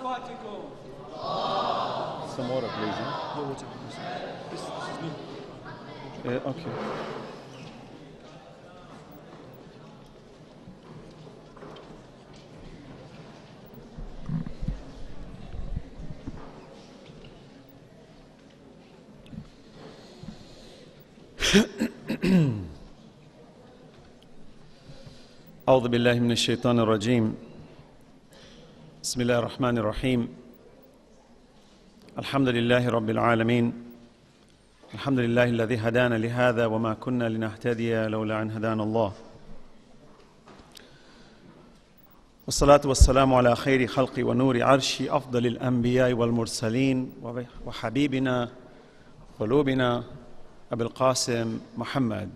Some water, please. No water. This is me. Okay. أعوذ بالله من الشيطان الرجيم بسم الله الرحمن الرحيم الحمد لله رب العالمين الحمد لله الذي هدانا لهذا وما كنا لنهتدي لولا أن هدانا الله والصلاة والسلام على خير خلق ونور عرش أفضل الأنبياء والمرسلين وحبيبنا قلوبنا أبي القاسم محمد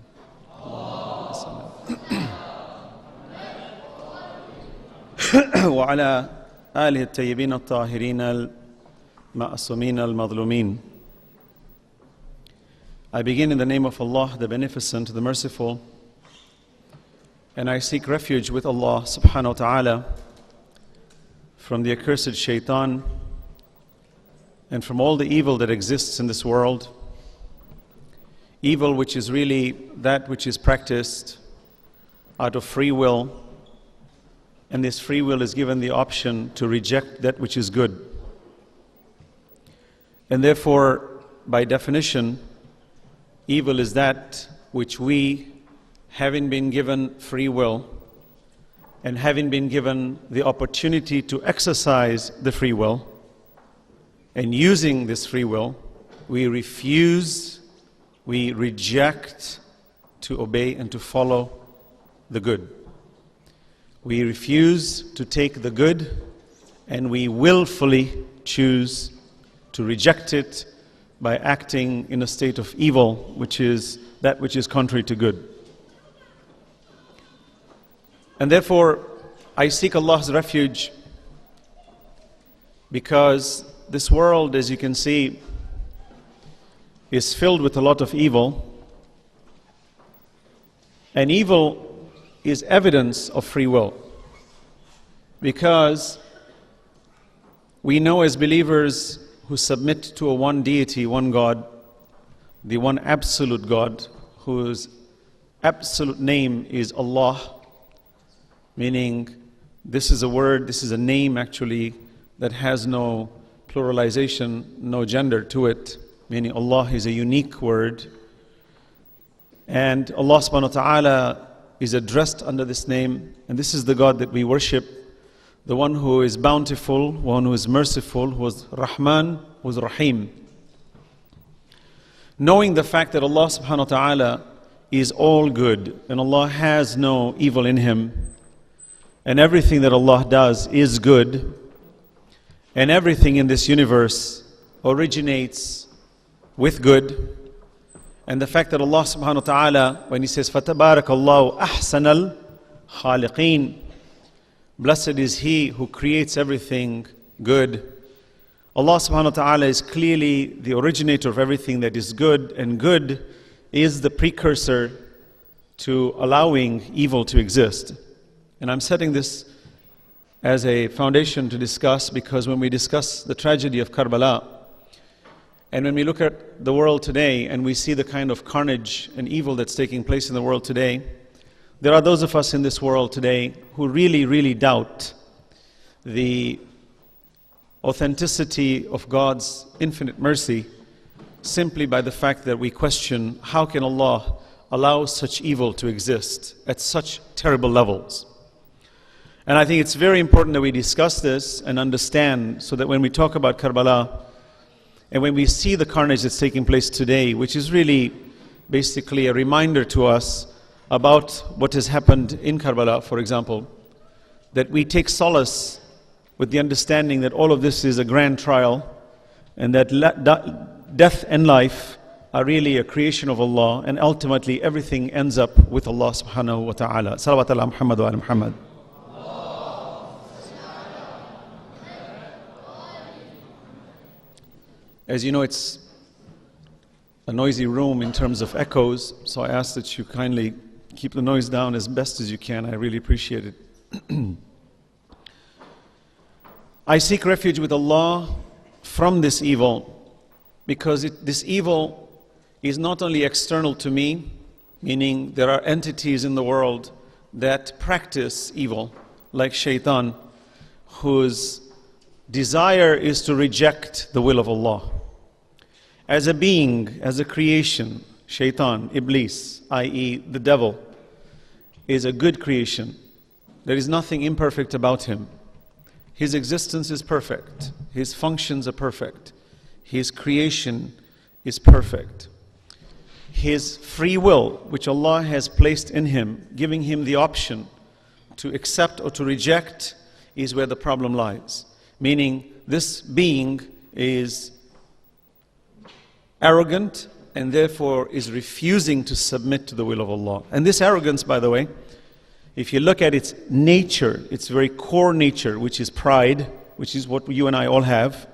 وعلى آله الطيبين الطاهرين المعصومين المظلومين. I begin in the name of Allah, the Beneficent, the Merciful, and I seek refuge with Allah subhanahu wa ta'ala from the accursed shaitan and from all the evil that exists in this world. Evil which is really that which is practiced out of free will, and this free will is given the option to reject that which is good. And therefore, by definition, evil is that which we, having been given free will and having been given the opportunity to exercise the free will, and using this free will, we refuse, we reject to obey and to follow the good. We refuse to take the good, and we willfully choose to reject it by acting in a state of evil, which is that which is contrary to good. And therefore, I seek Allah's refuge because this world, as you can see, is filled with a lot of evil, and evil is evidence of free will, because we know as believers who submit to a one deity, one God, the one absolute God, whose absolute name is Allah, meaning this is a word, this is a name actually that has no pluralization, no gender to it, meaning Allah is a unique word, and Allah subhanahu wa ta'ala is addressed under this name, and this is the God that we worship, the one who is bountiful, one who is merciful, who is Rahman, who is Rahim. Knowing the fact that Allah subhanahu wa ta'ala is all good, and Allah has no evil in Him, and everything that Allah does is good, and everything in this universe originates with good, and the fact that Allah subhanahu wa ta'ala, when He says, فَتَبَارَكَ اللَّهُ أَحْسَنَ الْخَالِقِينَ, blessed is He who creates everything good. Allah subhanahu wa ta'ala is clearly the originator of everything that is good, and good is the precursor to allowing evil to exist. And I'm setting this as a foundation to discuss, because when we discuss the tragedy of Karbala, and when we look at the world today and we see the kind of carnage and evil that's taking place in the world today, there are those of us in this world today who really, really doubt the authenticity of God's infinite mercy, simply by the fact that we question, how can Allah allow such evil to exist at such terrible levels? And I think it's very important that we discuss this and understand, so that when we talk about Karbala, and when we see the carnage that's taking place today, which is really basically a reminder to us about what has happened in Karbala, for example, that we take solace with the understanding that all of this is a grand trial, and that death and life are really a creation of Allah, and ultimately everything ends up with Allah subhanahu wa ta'ala. Salawat ala Muhammad wa ala Muhammad. As you know, it's a noisy room in terms of echoes, so I ask that you kindly keep the noise down as best as you can. I really appreciate it. I seek refuge with Allah from this evil, because this evil is not only external to me, meaning there are entities in the world that practice evil, like shaitan, whose desire is to reject the will of Allah. As a being, as a creation, shaitan, iblis, i.e. the devil, is a good creation. There is nothing imperfect about him. His existence is perfect. His functions are perfect. His creation is perfect. His free will, which Allah has placed in him, giving him the option to accept or to reject, is where the problem lies. Meaning, this being is arrogant and therefore is refusing to submit to the will of Allah. And this arrogance, by the way, if you look at its nature, its very core nature, which is pride, which is what you and I all have,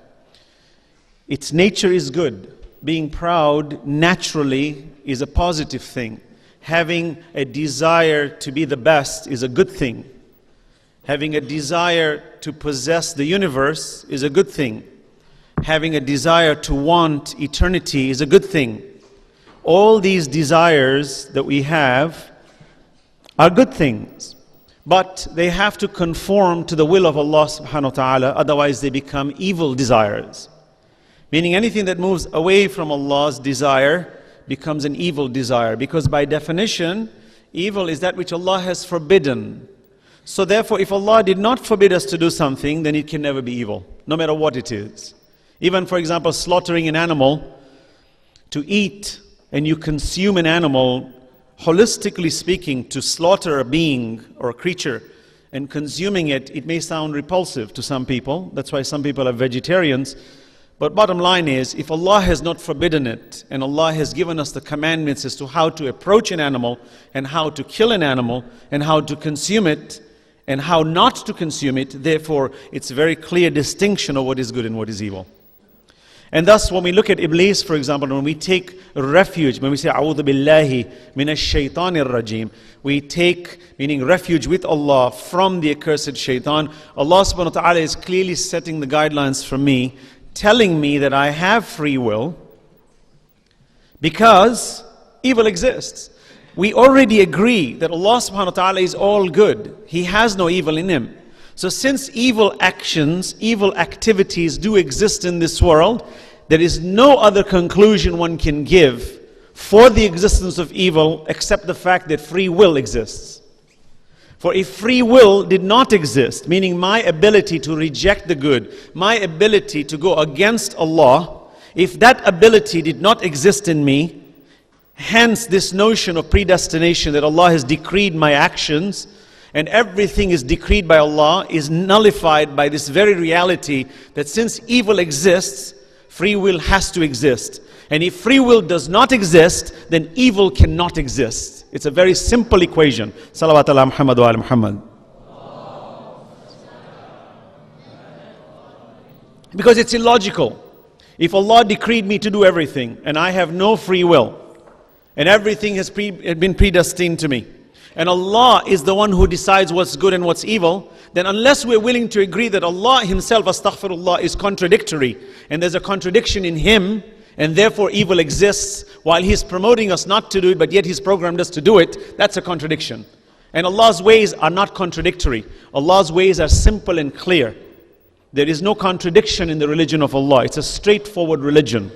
its nature is good. Being proud naturally is a positive thing. Having a desire to be the best is a good thing. Having a desire to possess the universe is a good thing. Having a desire to want eternity is a good thing. All these desires that we have are good things, but they have to conform to the will of Allah subhanahu wa ta'ala, otherwise they become evil desires. Meaning anything that moves away from Allah's desire becomes an evil desire, because by definition, evil is that which Allah has forbidden. So therefore, if Allah did not forbid us to do something, then it can never be evil, no matter what it is. Even, for example, slaughtering an animal to eat, and you consume an animal, holistically speaking, to slaughter a being or a creature and consuming it, it may sound repulsive to some people. That's why some people are vegetarians. But bottom line is, if Allah has not forbidden it, and Allah has given us the commandments as to how to approach an animal, and how to kill an animal, and how to consume it, and how not to consume it, therefore it's a very clear distinction of what is good and what is evil. And thus, when we look at Iblis, for example, when we take refuge, when we say, "A'udhu billahi minash shaitanir rajim," we take, meaning refuge with Allah from the accursed shaitan. Allah subhanahu wa ta'ala is clearly setting the guidelines for me, telling me that I have free will, because evil exists. We already agree that Allah subhanahu wa ta'ala is all good. He has no evil in him. So since evil actions, evil activities do exist in this world, there is no other conclusion one can give for the existence of evil except the fact that free will exists. For if free will did not exist, meaning my ability to reject the good, my ability to go against Allah, if that ability did not exist in me, hence this notion of predestination that Allah has decreed my actions, and everything is decreed by Allah, is nullified by this very reality that since evil exists, free will has to exist. And if free will does not exist, then evil cannot exist. It's a very simple equation. Salawat ala Muhammad wa ala Muhammad. Because it's illogical. If Allah decreed me to do everything, and I have no free will, and everything has been predestined to me, and Allah is the one who decides what's good and what's evil, then unless we're willing to agree that Allah Himself, astaghfirullah, is contradictory, and there's a contradiction in Him, and therefore evil exists, while He's promoting us not to do it, but yet He's programmed us to do it, that's a contradiction. And Allah's ways are not contradictory. Allah's ways are simple and clear. There is no contradiction in the religion of Allah. It's a straightforward religion.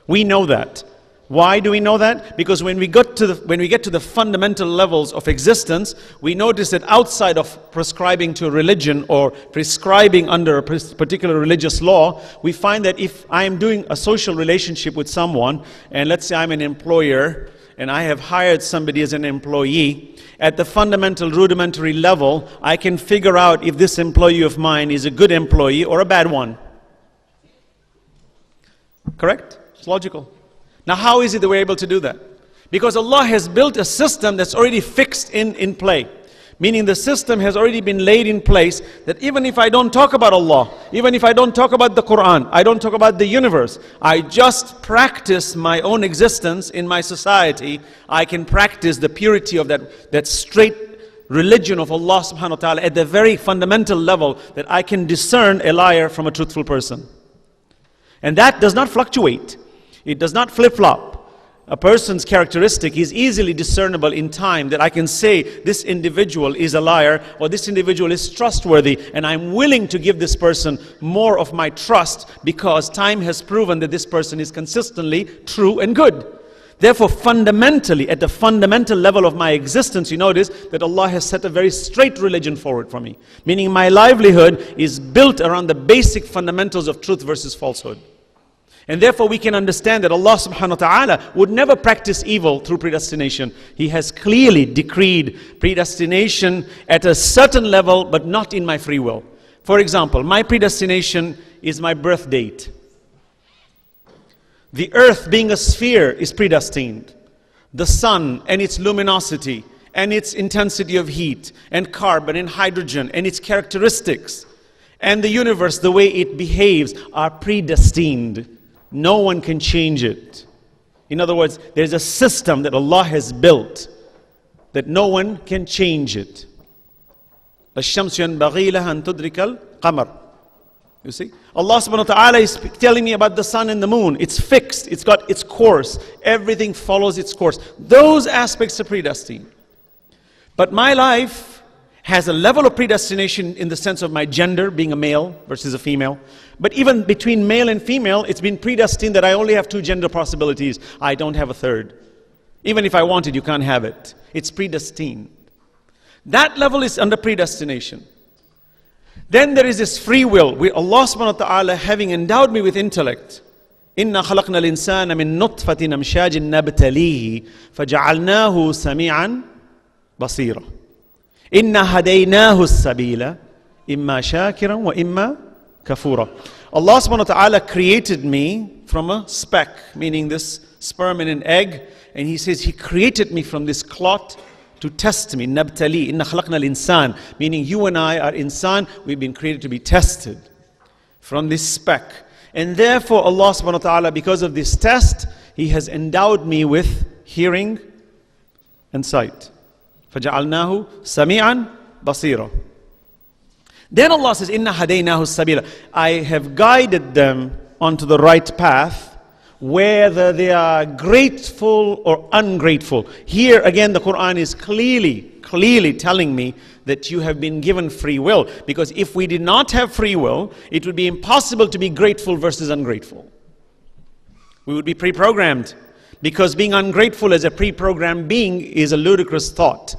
We know that. Why do we know that? Because when we get to the fundamental levels of existence, we notice that outside of prescribing to a religion or prescribing under a particular religious law, we find that if I am doing a social relationship with someone, and let's say I'm an employer, and I have hired somebody as an employee, at the fundamental rudimentary level, I can figure out if this employee of mine is a good employee or a bad one. Correct? It's logical. Now, how is it that we're able to do that? Because Allah has built a system that's already fixed in play. Meaning the system has already been laid in place that even if I don't talk about Allah, even if I don't talk about the Quran, I don't talk about the universe, I just practice my own existence in my society, I can practice the purity of that straight religion of Allah subhanahu wa ta'ala at the very fundamental level that I can discern a liar from a truthful person. And that does not fluctuate. It does not flip-flop. A person's characteristic is easily discernible in time, that I can say this individual is a liar or this individual is trustworthy, and I'm willing to give this person more of my trust because time has proven that this person is consistently true and good. Therefore, fundamentally, at the fundamental level of my existence, you notice that Allah has set a very straight religion forward for me. Meaning my livelihood is built around the basic fundamentals of truth versus falsehood. And therefore we can understand that Allah subhanahu wa ta'ala would never practice evil through predestination. He has clearly decreed predestination at a certain level, but not in my free will. For example, my predestination is my birth date. The earth being a sphere is predestined. The sun and its luminosity and its intensity of heat and carbon and hydrogen and its characteristics and the universe, the way it behaves, are predestined. No one can change it. In other words, there's a system that Allah has built that no one can change it. الشمس ينبغي لها أن تدرك القمر. You see? Allah subhanahu wa ta'ala is telling me about the sun and the moon. It's fixed. It's got its course. Everything follows its course. Those aspects are predestined. But my life has a level of predestination in the sense of my gender, being a male versus a female. But even between male and female, it's been predestined that I only have 2 gender possibilities. I don't have a third. Even if I wanted, you can't have it. It's predestined. That level is under predestination. Then there is this free will, where Allah subhanahu wa ta'ala, having endowed me with intellect, إِنَّا خَلَقْنَا الْإِنسَانَ مِن نُطْفَةٍ أَمْشَاجٍ نَبْتَلِيهِ فَجَعَلْنَاهُ سَمِيعًا بَصِيرًا إِنَّا هَدَيْنَاهُ السَّبِيلَ إِمَّا شَاكِرًا وَإِمَّا كَفُورًا. Allah subhanahu wa ta'ala created me from a speck, meaning this sperm and an egg, and He says He created me from this clot to test me. نَبْتَلِي إِنَّا خَلَقْنَا الْإِنسَانَ, meaning you and I are insan, we've been created to be tested from this speck. And therefore Allah subhanahu wa ta'ala, because of this test, He has endowed me with hearing and sight. فَجَعَلْنَاهُ سَمِيعًا بَصِيرًا. Then Allah says, إِنَّا هَدَيْنَاهُ السَّبِيلَ. I have guided them onto the right path, whether they are grateful or ungrateful. Here again the Quran is clearly telling me that you have been given free will. Because if we did not have free will, it would be impossible to be grateful versus ungrateful. We would be pre-programmed. Because being ungrateful as a pre-programmed being is a ludicrous thought.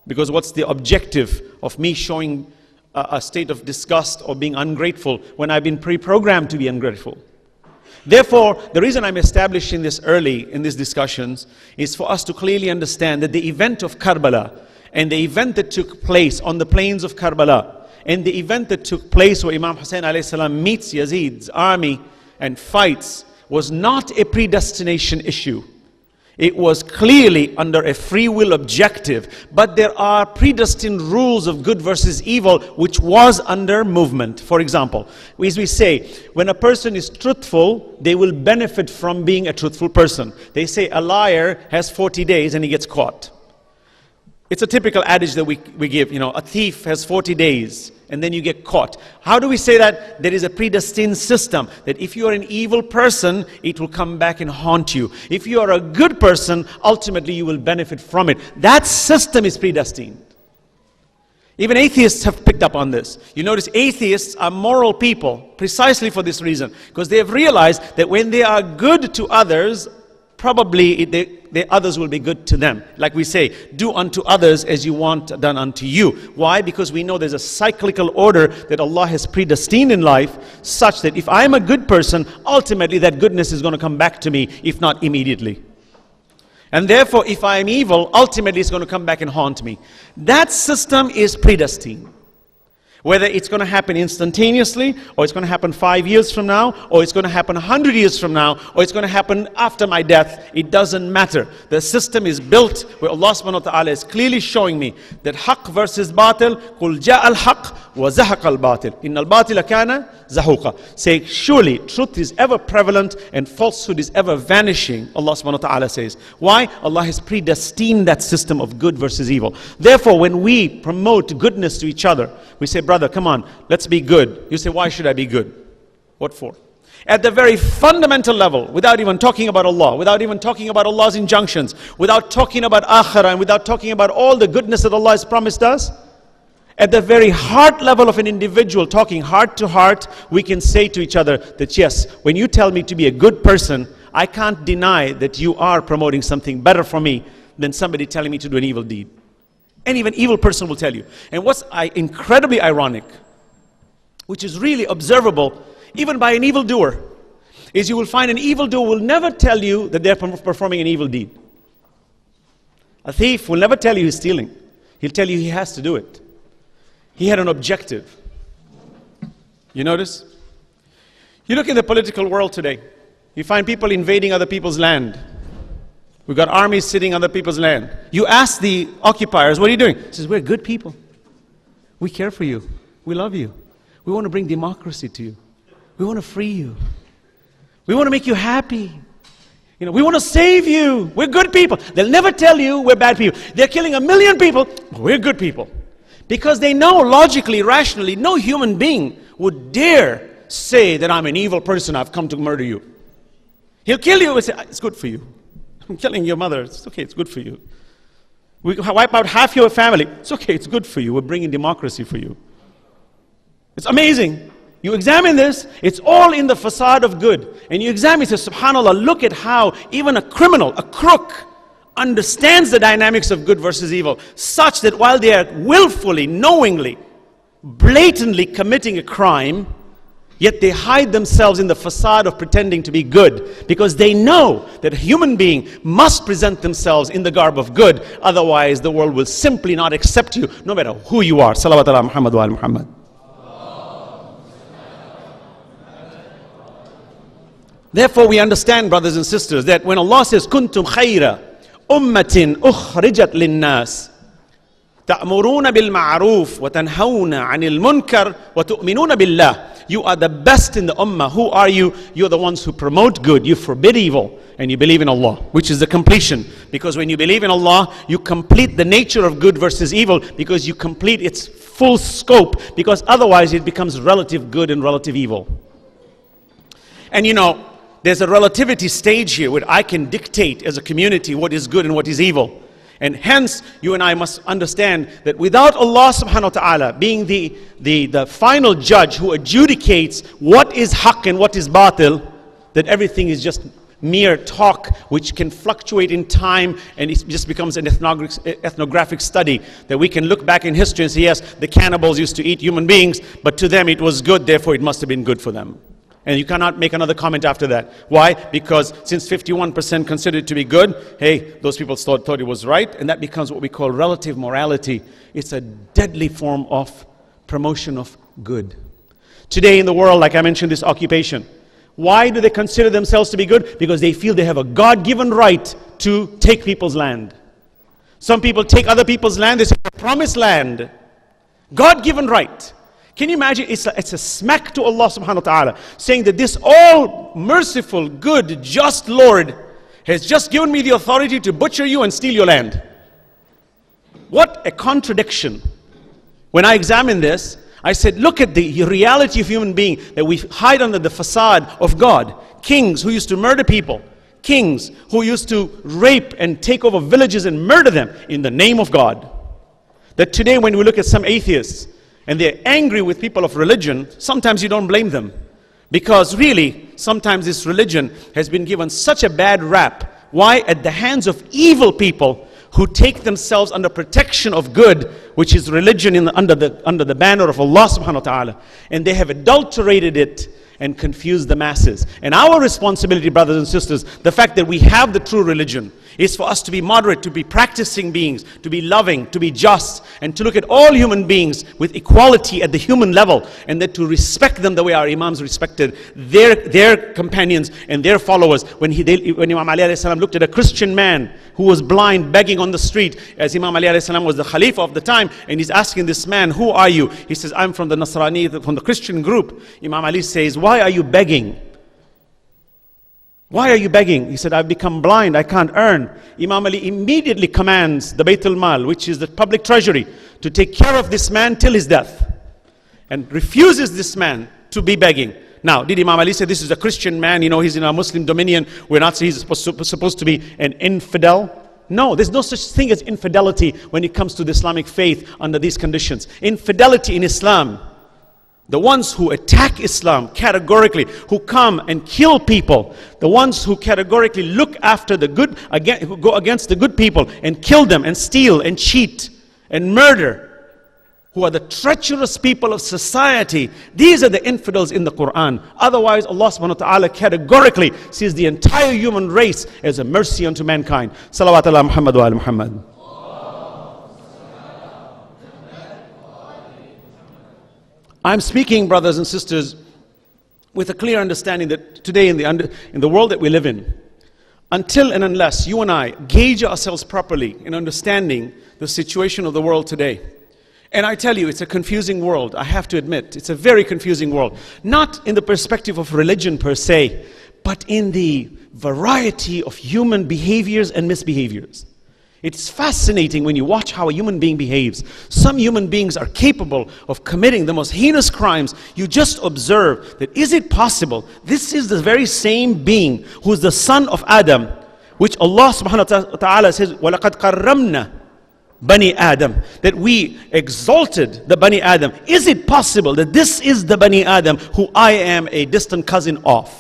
Because what's the objective of me showing a state of disgust or being ungrateful when I've been pre-programmed to be ungrateful? Therefore, the reason I'm establishing this early in these discussions is for us to clearly understand that the event of Karbala and the event that took place on the plains of Karbala and the event that took place where Imam Hussain alayhi salam meets Yazid's army and fights was not a predestination issue. It was clearly under a free will objective, but there are predestined rules of good versus evil which was under movement. For example, as we say, when a person is truthful, they will benefit from being a truthful person. They say a liar has 40 days and he gets caught. It's a typical adage that we give, a thief has 40 days and then you get caught. How do we say that? There is a predestined system that if you are an evil person, it will come back and haunt you. If you are a good person, ultimately you will benefit from it. That system is predestined. Even atheists have picked up on this. You notice atheists are moral people precisely for this reason, because they have realized that when they are good to others, probably the others will be good to them. Like we say, do unto others as you want done unto you. Why? Because we know there's a cyclical order that Allah has predestined in life, such that if I'm a good person, ultimately that goodness is going to come back to me, if not immediately. And therefore, if I am evil, ultimately it's going to come back and haunt me. That system is predestined. Whether it's going to happen instantaneously, or it's going to happen 5 years from now, or it's going to happen 100 years from now, or it's going to happen after my death, it doesn't matter. The system is built where Allah subhanahu wa ta'ala is clearly showing me that haqq versus batil, قُلْ جَاءَ الْحَقِّ وَزَهَقَ الْبَاطِلِ إِنَّ الْبَاطِلَ كَانَ زَهُوقًا. Say, surely truth is ever prevalent and falsehood is ever vanishing, Allah subhanahu wa ta'ala says. Why? Allah has predestined that system of good versus evil. Therefore, when we promote goodness to each other, we say, brother, come on, let's be good. You say, why should I be good? What for? At the very fundamental level, without even talking about Allah, without even talking about Allah's injunctions, without talking about akhirah, and without talking about all the goodness that Allah has promised us, at the very heart level of an individual, talking heart to heart, we can say to each other that yes, when you tell me to be a good person, I can't deny that you are promoting something better for me than somebody telling me to do an evil deed. And even evil person will tell you. And what's incredibly ironic, which is really observable even by an evildoer, is you will find an evildoer will never tell you that they're performing an evil deed. A thief will never tell you he's stealing. He'll tell you he has to do it. He had an objective. You notice? You look in the political world today, you find people invading other people's land. We've got armies sitting on other people's land. You ask the occupiers, what are you doing? He says, we're good people. We care for you. We love you. We want to bring democracy to you. We want to free you. We want to make you happy. You know, we want to save you. We're good people. They'll never tell you we're bad people. They're killing 1 million people, but we're good people. Because they know logically, rationally, no human being would dare say that I'm an evil person, I've come to murder you. He'll kill you and say, it's good for you. I'm killing your mother. It's okay, it's good for you. We wipe out half your family. It's okay, it's good for you. We're bringing democracy for you. It's amazing. You examine this, it's all in the facade of good. And you examine it, say, subhanAllah, look at how even a criminal, a crook, understands the dynamics of good versus evil, such that while they are willfully, knowingly, blatantly committing a crime, yet they hide themselves in the facade of pretending to be good, because they know that a human being must present themselves in the garb of good, otherwise the world will simply not accept you, no matter who you are. Salawat ala Muhammad wa ala Muhammad. Therefore we understand, brothers and sisters, that when Allah says, kuntum khayra ummatin ukhrijat linnas ta'muruna bil ma'ruf wa tanhawna 'anil munkar wa tu'minuna billah. You are the best in the ummah. Who are you? You're the ones who promote good, you forbid evil, and you believe in Allah, which is the completion. Because when you believe in Allah, you complete the nature of good versus evil, because you complete its full scope, because otherwise it becomes relative good and relative evil. And you know, there's a relativity stage here where I can dictate as a community what is good and what is evil. And hence, you and I must understand that without Allah subhanahu wa ta'ala being the final judge who adjudicates what is haqq and what is batil, that everything is just mere talk which can fluctuate in time, and it just becomes an ethnographic study that we can look back in history and say, yes, the cannibals used to eat human beings, but to them it was good, therefore it must have been good for them. And you cannot make another comment after that. Why? Because since 51% considered it to be good, hey, those people thought it was right, and that becomes what we call relative morality. It's a deadly form of promotion of good. Today in the world, like I mentioned, this occupation. Why do they consider themselves to be good? Because they feel they have a God-given right to take people's land. Some people take other people's land, they say, promised land. God-given right. Can you imagine? It's a smack to Allah subhanahu wa ta'ala, saying that this all merciful, good, just Lord has just given me the authority to butcher you and steal your land. What a contradiction. When I examined this, I said, look at the reality of human being, that we hide under the facade of God. Kings who used to murder people. Kings who used to rape and take over villages and murder them in the name of God. That today when we look at some atheists, and they're angry with people of religion, sometimes you don't blame them. Because really, sometimes this religion has been given such a bad rap. Why? At the hands of evil people who take themselves under protection of good, which is religion under the banner of Allah subhanahu wa ta'ala. And they have adulterated it and confused the masses. And our responsibility, brothers and sisters, the fact that we have the true religion, It's for us to be moderate, to be practicing beings, to be loving, to be just, and to look at all human beings with equality at the human level, and that to respect them the way our Imams respected their companions and their followers. When Imam Ali alayhi salam looked at a Christian man who was blind, begging on the street, as Imam Ali alayhi salam was the Khalifa of the time, and he's asking this man, who are you? He says, I'm from the Nasrani, from the Christian group. Imam Ali says, why are you begging? Why are you begging? He said, I've become blind, I can't earn. Imam Ali immediately commands the Bayt al-Mal, which is the public treasury, to take care of this man till his death, and refuses this man to be begging. Now, did Imam Ali say this is a Christian man, he's in a Muslim dominion, we're not saying he's supposed to be an infidel? No, there's no such thing as infidelity when it comes to the Islamic faith under these conditions. Infidelity in Islam, the ones who attack Islam categorically, who come and kill people, the ones who categorically look after the good, who go against the good people and kill them and steal and cheat and murder, who are the treacherous people of society, these are the infidels in the Quran. Otherwise, Allah subhanahu wa ta'ala categorically sees the entire human race as a mercy unto mankind. Salawat ala Muhammad wa ala Muhammad. I'm speaking, brothers and sisters, with a clear understanding that today in the world that we live in, until and unless you and I gauge ourselves properly in understanding the situation of the world today, and I tell you, it's a confusing world, I have to admit, it's a very confusing world. Not in the perspective of religion per se, but in the variety of human behaviors and misbehaviors. It's fascinating when you watch how a human being behaves. Some human beings are capable of committing the most heinous crimes. You just observe that, is it possible this is the very same being who is the son of Adam, which Allah subhanahu wa ta'ala says, وَلَقَدْ قَرَّمْنَا Bani Adam, that we exalted the Bani Adam. Is it possible that this is the Bani Adam who I am a distant cousin of?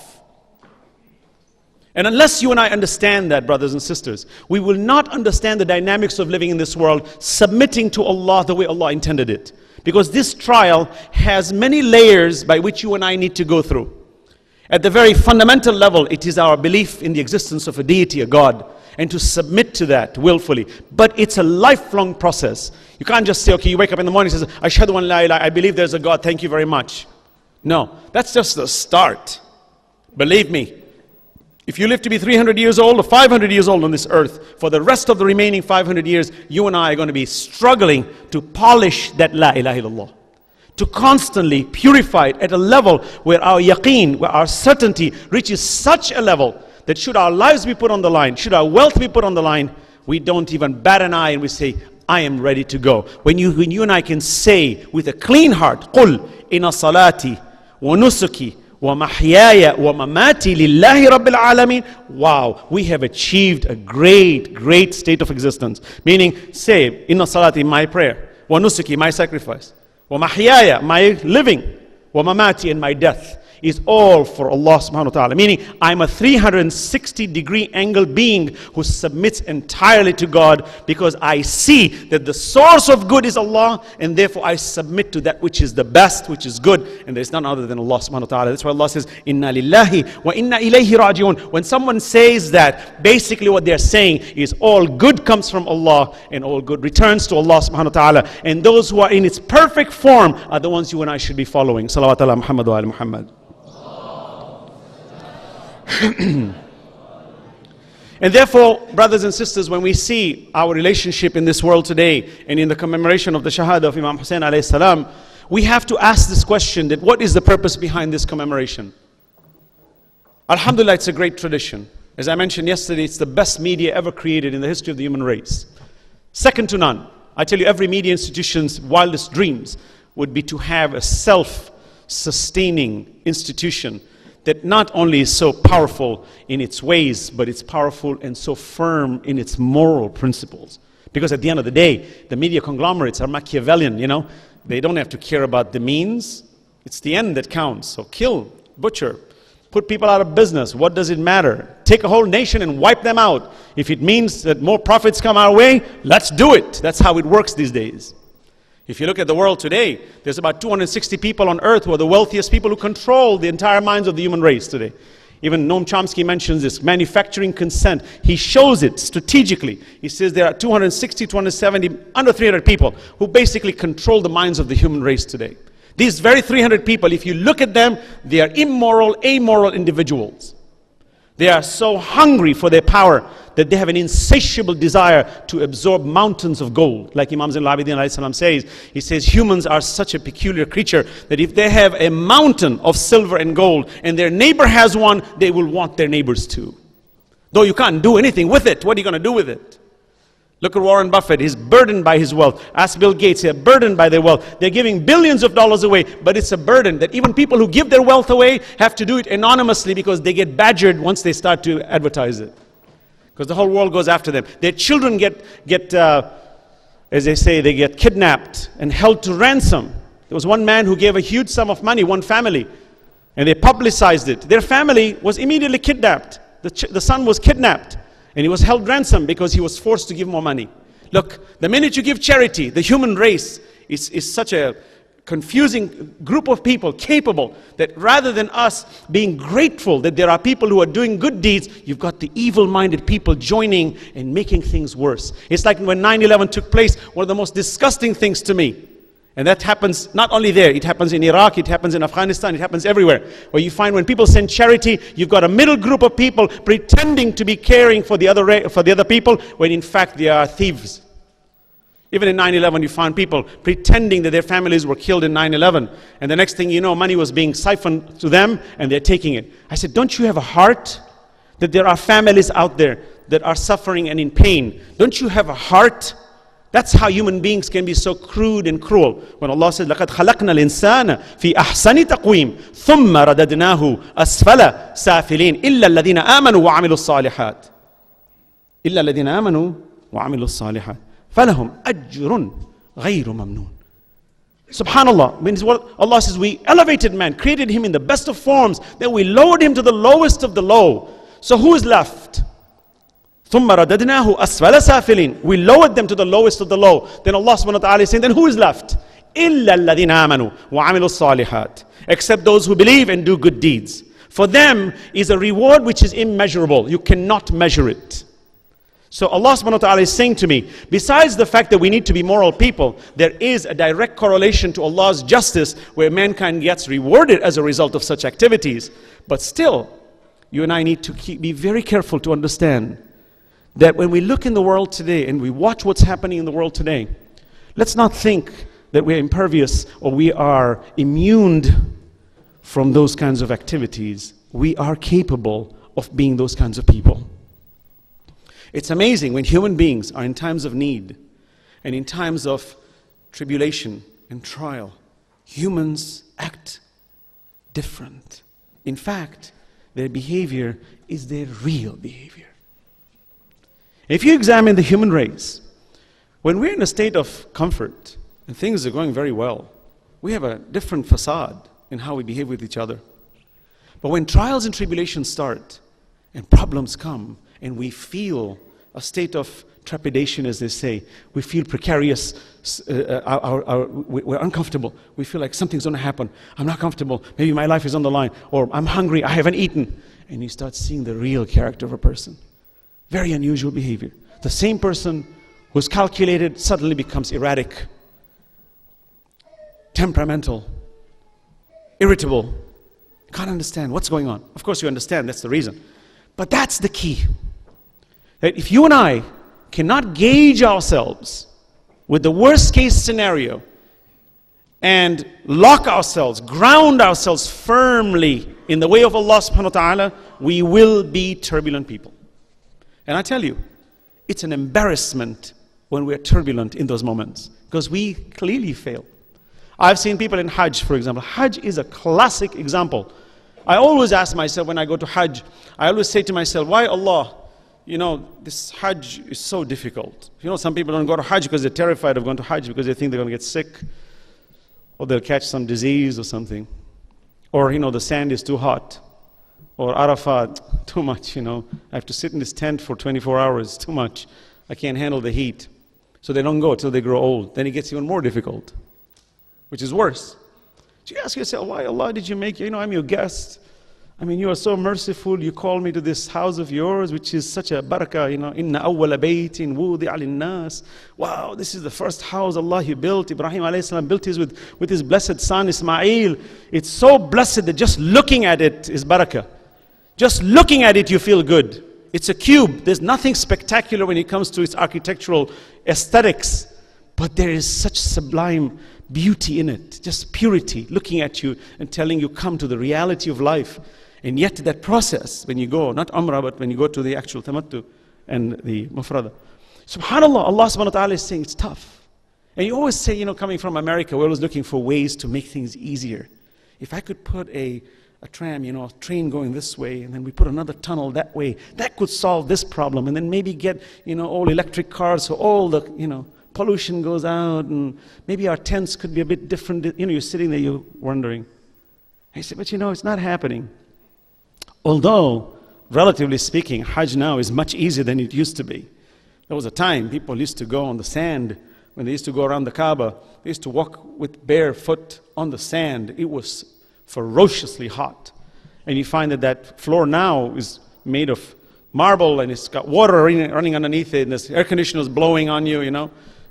And unless you and I understand that, brothers and sisters, we will not understand the dynamics of living in this world, submitting to Allah the way Allah intended it. Because this trial has many layers by which you and I need to go through. At the very fundamental level, it is our belief in the existence of a deity, a God, and to submit to that willfully. But it's a lifelong process. You can't just say, okay, you wake up in the morning and say, Ashhadu an la ilaha, I believe there's a God, thank you very much. No, that's just the start. Believe me, if you live to be 300 years old or 500 years old on this earth, for the rest of the remaining 500 years, you and I are going to be struggling to polish that la ilaha illallah, to constantly purify it at a level where our yaqeen, where our certainty reaches such a level that should our lives be put on the line, should our wealth be put on the line, we don't even bat an eye and we say, I am ready to go. When you and I can say with a clean heart, قُلْ إِنَّ صَلَاتِي وَنُسُكِي وَمَحْيَايَ وَمَمَاتِي لِلَّهِ رَبِّ الْعَالَمِينَ. Wow, we have achieved a great state of existence. Meaning, say, inna salati, my prayer, wa nusuki, my sacrifice, wa mahyaya, my living, wa mamati, and my death is all for Allah subhanahu wa ta'ala. Meaning, I'm a 360-degree angle being who submits entirely to God because I see that the source of good is Allah, and therefore I submit to that which is the best, which is good, and there's none other than Allah subhanahu wa ta'ala. That's why Allah says, Inna lillahi wa inna ilayhi raji'un. When someone says that, basically what they're saying is all good comes from Allah and all good returns to Allah subhanahu wa ta'ala. And those who are in its perfect form are the ones you and I should be following. Salawat ala Muhammad wa ala Muhammad. And therefore, brothers and sisters, when we see our relationship in this world today and in the commemoration of the Shahada of Imam Hussain alayhi salam, we have to ask this question, that what is the purpose behind this commemoration? Alhamdulillah, it's a great tradition. As I mentioned yesterday, it's the best media ever created in the history of the human race. Second to none. I tell you, every media institution's wildest dreams would be to have a self-sustaining institution that not only is so powerful in its ways, but it's powerful and so firm in its moral principles. Because at the end of the day, the media conglomerates are Machiavellian, They don't have to care about the means. It's the end that counts. So kill, butcher, put people out of business. What does it matter? Take a whole nation and wipe them out. If it means that more profits come our way, let's do it. That's how it works these days. If you look at the world today, there's about 260 people on earth who are the wealthiest people who control the entire minds of the human race today. Even Noam Chomsky mentions this, manufacturing consent. He shows it strategically. He says there are 260, 270, under 300 people who basically control the minds of the human race today. These very 300 people, if you look at them, they are immoral, amoral individuals. They are so hungry for their power that they have an insatiable desire to absorb mountains of gold. Like Imam Zain al-Abidin alayhi salam says, he says humans are such a peculiar creature that if they have a mountain of silver and gold and their neighbor has one, they will want their neighbors too. Though you can't do anything with it. What are you going to do with it? Look at Warren Buffett. He's burdened by his wealth. Ask Bill Gates. They're burdened by their wealth. They're giving billions of dollars away, but it's a burden that even people who give their wealth away have to do it anonymously because they get badgered once they start to advertise it. Because the whole world goes after them. Their children get as they say, they get kidnapped and held to ransom. There was one man who gave a huge sum of money, one family, and they publicized it. Their family was immediately kidnapped. The son was kidnapped. And he was held ransom because he was forced to give more money. Look, the minute you give charity, the human race is such a confusing group of people capable that rather than us being grateful that there are people who are doing good deeds, you've got the evil-minded people joining and making things worse. It's like when 9/11 took place, one of the most disgusting things to me. And that happens not only there, it happens in Iraq, it happens in Afghanistan, it happens everywhere. Where you find when people send charity, you've got a middle group of people pretending to be caring for the other people, when in fact they are thieves. Even in 9/11, you find people pretending that their families were killed in 9/11. And the next thing you know, money was being siphoned to them, and they're taking it. I said, don't you have a heart? That there are families out there that are suffering and in pain. Don't you have a heart? That's how human beings can be so crude and cruel. When Allah says, لَقَدْ خَلَقْنَا الْإِنسَانَ فِي أَحْسَنِ تَقْوِيمٍ ثُمَّ رَدَدْنَاهُ أَسْفَلَ سَافِلِينَ إِلَّا الَّذِينَ آمَنُوا وَعَمِلُوا الصَّالِحَاتِ إِلَّا الَّذِينَ آمَنُوا وَعَمِلُوا الصَّالِحَاتِ فَلَهُمْ أَجْرٌ غَيْرُ مَمْنُونَ. Subhanallah, means what Allah says, we elevated man, created him in the best of forms, then we lowered him to the lowest of the low. So who is left? ثُمَّ رَدَدْنَاهُ أَسْفَلَ سَافِلِينَ. We lowered them to the lowest of the low. Then Allah subhanahu wa ta'ala is saying, then who is left? إِلَّا الَّذِينَ آمَنُوا وَعَمِلُوا الصَّالِحَاتِ. Except those who believe and do good deeds. For them is a reward which is immeasurable. You cannot measure it. So Allah subhanahu wa ta'ala is saying to me, besides the fact that we need to be moral people, there is a direct correlation to Allah's justice where mankind gets rewarded as a result of such activities. But still, you and I need to be very careful to understand that when we look in the world today and we watch what's happening in the world today, let's not think that we're impervious or we are immune from those kinds of activities. We are capable of being those kinds of people. It's amazing when human beings are in times of need and in times of tribulation and trial, humans act different. In fact, their behavior is their real behavior. If you examine the human race, when we're in a state of comfort and things are going very well, we have a different facade in how we behave with each other. But when trials and tribulations start and problems come and we feel a state of trepidation, as they say, we feel precarious, we're uncomfortable, we feel like something's going to happen, I'm not comfortable, maybe my life is on the line, or I'm hungry, I haven't eaten, and you start seeing the real character of a person. Very unusual behavior. The same person who's calculated suddenly becomes erratic, temperamental, irritable. Can't understand what's going on. Of course you understand, that's the reason. But that's the key. That if you and I cannot gauge ourselves with the worst case scenario and lock ourselves, ground ourselves firmly in the way of Allah subhanahu wa ta'ala, we will be turbulent people. And I tell you, it's an embarrassment when we're turbulent in those moments, because we clearly fail. I've seen people in Hajj, for example. Hajj is a classic example. I always ask myself when I go to Hajj, I always say to myself, why Allah? You know, this Hajj is so difficult. You know, some people don't go to Hajj because they're terrified of going to Hajj because they think they're going to get sick, or they'll catch some disease or something. Or, you know, the sand is too hot. Or Arafat, too much, you know. I have to sit in this tent for 24 hours, too much. I can't handle the heat. So they don't go till they grow old. Then it gets even more difficult, which is worse. So you ask yourself, why Allah did you make, you know, I'm your guest. I mean, you are so merciful. You call me to this house of yours, which is such a barakah, Inna awwala baytin wudi'a lin-nas. Wow, this is the first house Allah He built. Ibrahim alayhi salam built his with his blessed son Ismail. It's so blessed that just looking at it is barakah. Just looking at it, you feel good. It's a cube. There's nothing spectacular when it comes to its architectural aesthetics. But there is such sublime beauty in it. Just purity, looking at you and telling you, come to the reality of life. And yet that process, when you go, not umrah, but when you go to the actual tamattu and the mufrada. SubhanAllah, Allah subhanahu wa ta'ala is saying it's tough. And you always say, coming from America, we're always looking for ways to make things easier. If I could put a tram, a train going this way, and then we put another tunnel that way, that could solve this problem. And then maybe get, all electric cars, so all the, pollution goes out, and maybe our tents could be a bit different. You're sitting there, you're wondering. I said, but it's not happening. Although, relatively speaking, Hajj now is much easier than it used to be. There was a time people used to go on the sand. When they used to go around the Kaaba, they used to walk with bare foot on the sand. It was ferociously hot. And you find that floor now is made of marble, and it's got water running underneath it, and there's air conditioners blowing on you,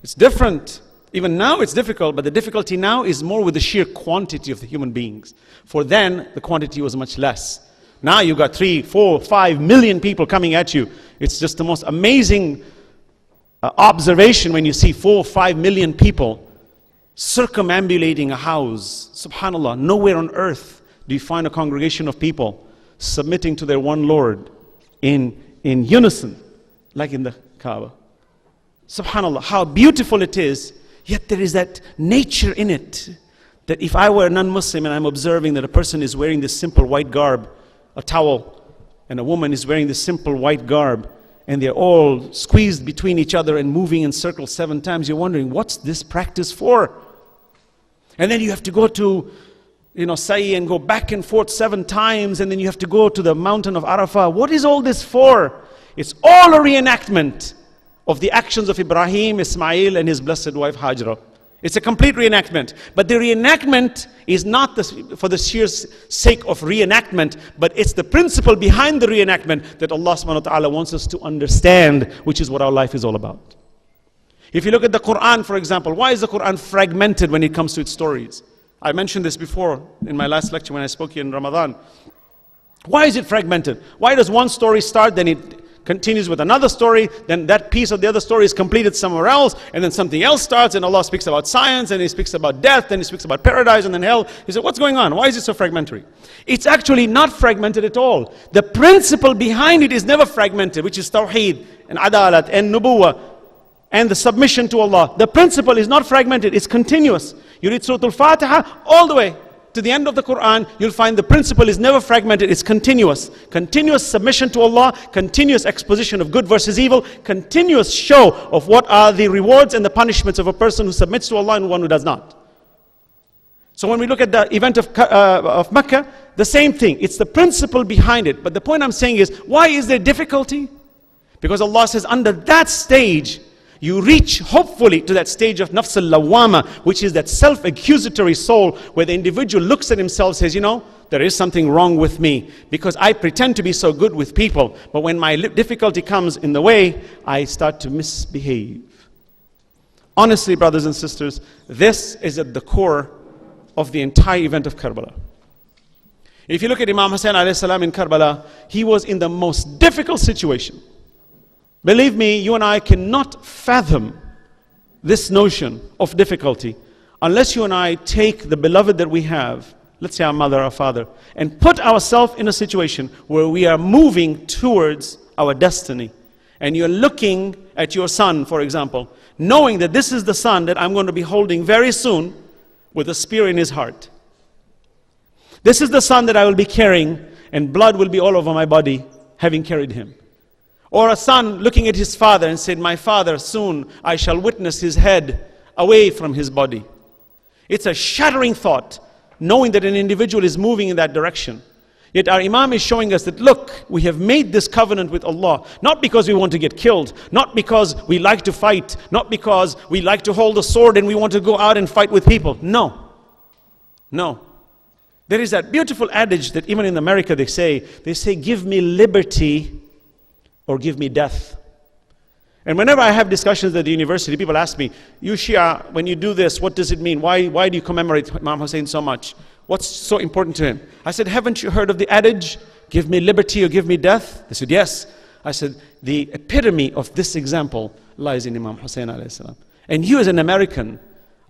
It's different. Even now it's difficult, but the difficulty now is more with the sheer quantity of the human beings. For then, the quantity was much less. Now you've got 3, 4, 5 million people coming at you. It's just the most amazing observation when you see 4, 5 million people circumambulating a house. SubhanAllah, nowhere on earth do you find a congregation of people submitting to their one Lord in unison, like in the Kaaba. SubhanAllah, how beautiful it is, yet there is that nature in it, that if I were a non-Muslim and I'm observing that a person is wearing this simple white garb, a towel, and a woman is wearing this simple white garb, and they're all squeezed between each other and moving in circles 7 times, you're wondering, what's this practice for? And then you have to go to, Sa'i and go back and forth 7 times, and then you have to go to the mountain of Arafah. What is all this for? It's all a reenactment of the actions of Ibrahim, Ismail, and his blessed wife Hajra. It's a complete reenactment. But the reenactment is not for the sheer sake of reenactment, but it's the principle behind the reenactment that Allah subhanahu wa ta'ala wants us to understand, which is what our life is all about. If you look at the Quran, for example, why is the Quran fragmented when it comes to its stories? I mentioned this before in my last lecture when I spoke here in Ramadan. Why is it fragmented? Why does one story start, then it continues with another story, then that piece of the other story is completed somewhere else, and then something else starts, and Allah speaks about science, and He speaks about death, and He speaks about paradise, and then hell. He said, what's going on? Why is it so fragmentary? It's actually not fragmented at all. The principle behind it is never fragmented, which is tawheed, and adalat, and nubuwah, and the submission to Allah. The principle is not fragmented, it's continuous. You read Surah Al-Fatiha all the way to the end of the Quran, you'll find the principle is never fragmented, it's continuous. Continuous submission to Allah, continuous exposition of good versus evil, continuous show of what are the rewards and the punishments of a person who submits to Allah and one who does not. So when we look at the event of Mecca, the same thing. It's the principle behind it. But the point I'm saying is, why is there difficulty? Because Allah says, under that stage, you reach, hopefully, to that stage of nafs al-lawwama, which is that self-accusatory soul, where the individual looks at himself and says, there is something wrong with me, because I pretend to be so good with people, but when my difficulty comes in the way, I start to misbehave. Honestly, brothers and sisters, this is at the core of the entire event of Karbala. If you look at Imam Hussain alayhi salam in Karbala, he was in the most difficult situation. Believe me, you and I cannot fathom this notion of difficulty unless you and I take the beloved that we have, let's say our mother, our father, and put ourselves in a situation where we are moving towards our destiny. And you're looking at your son, for example, knowing that this is the son that I'm going to be holding very soon with a spear in his heart. This is the son that I will be carrying, and blood will be all over my body, having carried him. Or a son looking at his father and said, my father, soon I shall witness his head away from his body. It's a shattering thought, knowing that an individual is moving in that direction. Yet our Imam is showing us that, look, we have made this covenant with Allah, not because we want to get killed, not because we like to fight, not because we like to hold a sword and we want to go out and fight with people. No. No. There is that beautiful adage that even in America they say, give me liberty or give me death. And whenever I have discussions at the university, people ask me, you Shia, when you do this, what does it mean? Why do you commemorate Imam Hussein so much? What's so important to him? I said, haven't you heard of the adage, give me liberty or give me death? They said, yes. I said, the epitome of this example lies in Imam Hussein alayhi salam. And you as an American,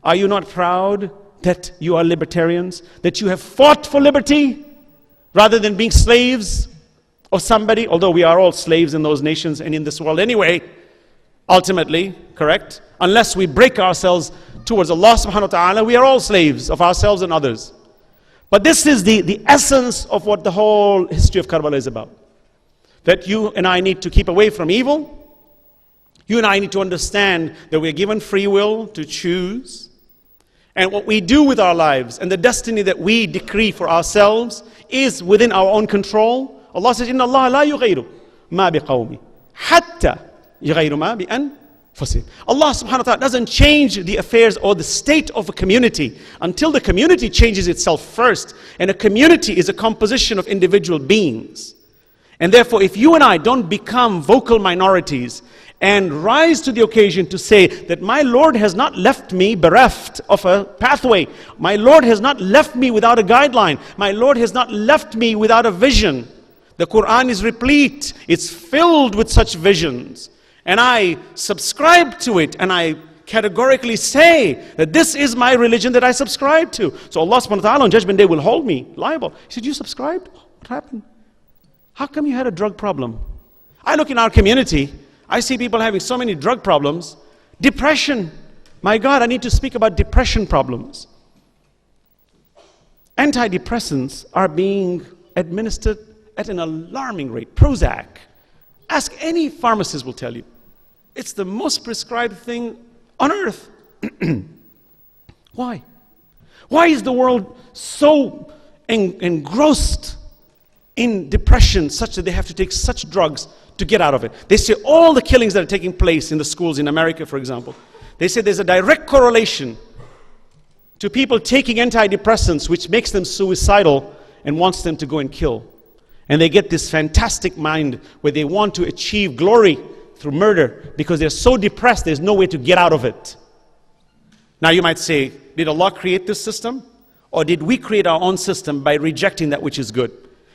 are you not proud that you are libertarians? That you have fought for liberty rather than being slaves of somebody? Although we are all slaves in those nations and in this world anyway, ultimately, correct? Unless we break ourselves towards Allah subhanahu wa ta'ala, we are all slaves of ourselves and others. But this is the essence of what the whole history of Karbala is about. That you and I need to keep away from evil. You and I need to understand that we are given free will to choose. And what we do with our lives and the destiny that we decree for ourselves is within our own control. Allah says, إِنَّ اللَّهَ لَا يُغَيْرُ مَا بِقَوْمِ حَتَّى يُغَيْرُ مَا بِأَنفُسِهِمْ. Allah subhanahu wa ta'ala doesn't change the affairs or the state of a community until the community changes itself first. And a community is a composition of individual beings. And therefore, if you and I don't become vocal minorities and rise to the occasion to say that my Lord has not left me bereft of a pathway. My Lord has not left me without a guideline. My Lord has not left me without a vision. The Quran is replete. It's filled with such visions. And I subscribe to it and I categorically say that this is my religion that I subscribe to. So Allah subhanahu wa ta'ala on Judgment Day will hold me liable. He said, you subscribed? What happened? How come you had a drug problem? I look in our community, I see people having so many drug problems. Depression. My God, I need to speak about depression problems. Antidepressants are being administered at an alarming rate. Prozac. Ask any pharmacist will tell you. It's the most prescribed thing on earth. Why? Why is the world so engrossed in depression such that they have to take such drugs to get out of it? They say all the killings that are taking place in the schools in America, for example, they say there's a direct correlation to people taking antidepressants, which makes them suicidal and wants them to go and kill. And they get this fantastic mind where they want to achieve glory through murder because they're so depressed there's no way to get out of it. Now you might say, did Allah create this system? Or did we create our own system by rejecting that which is good?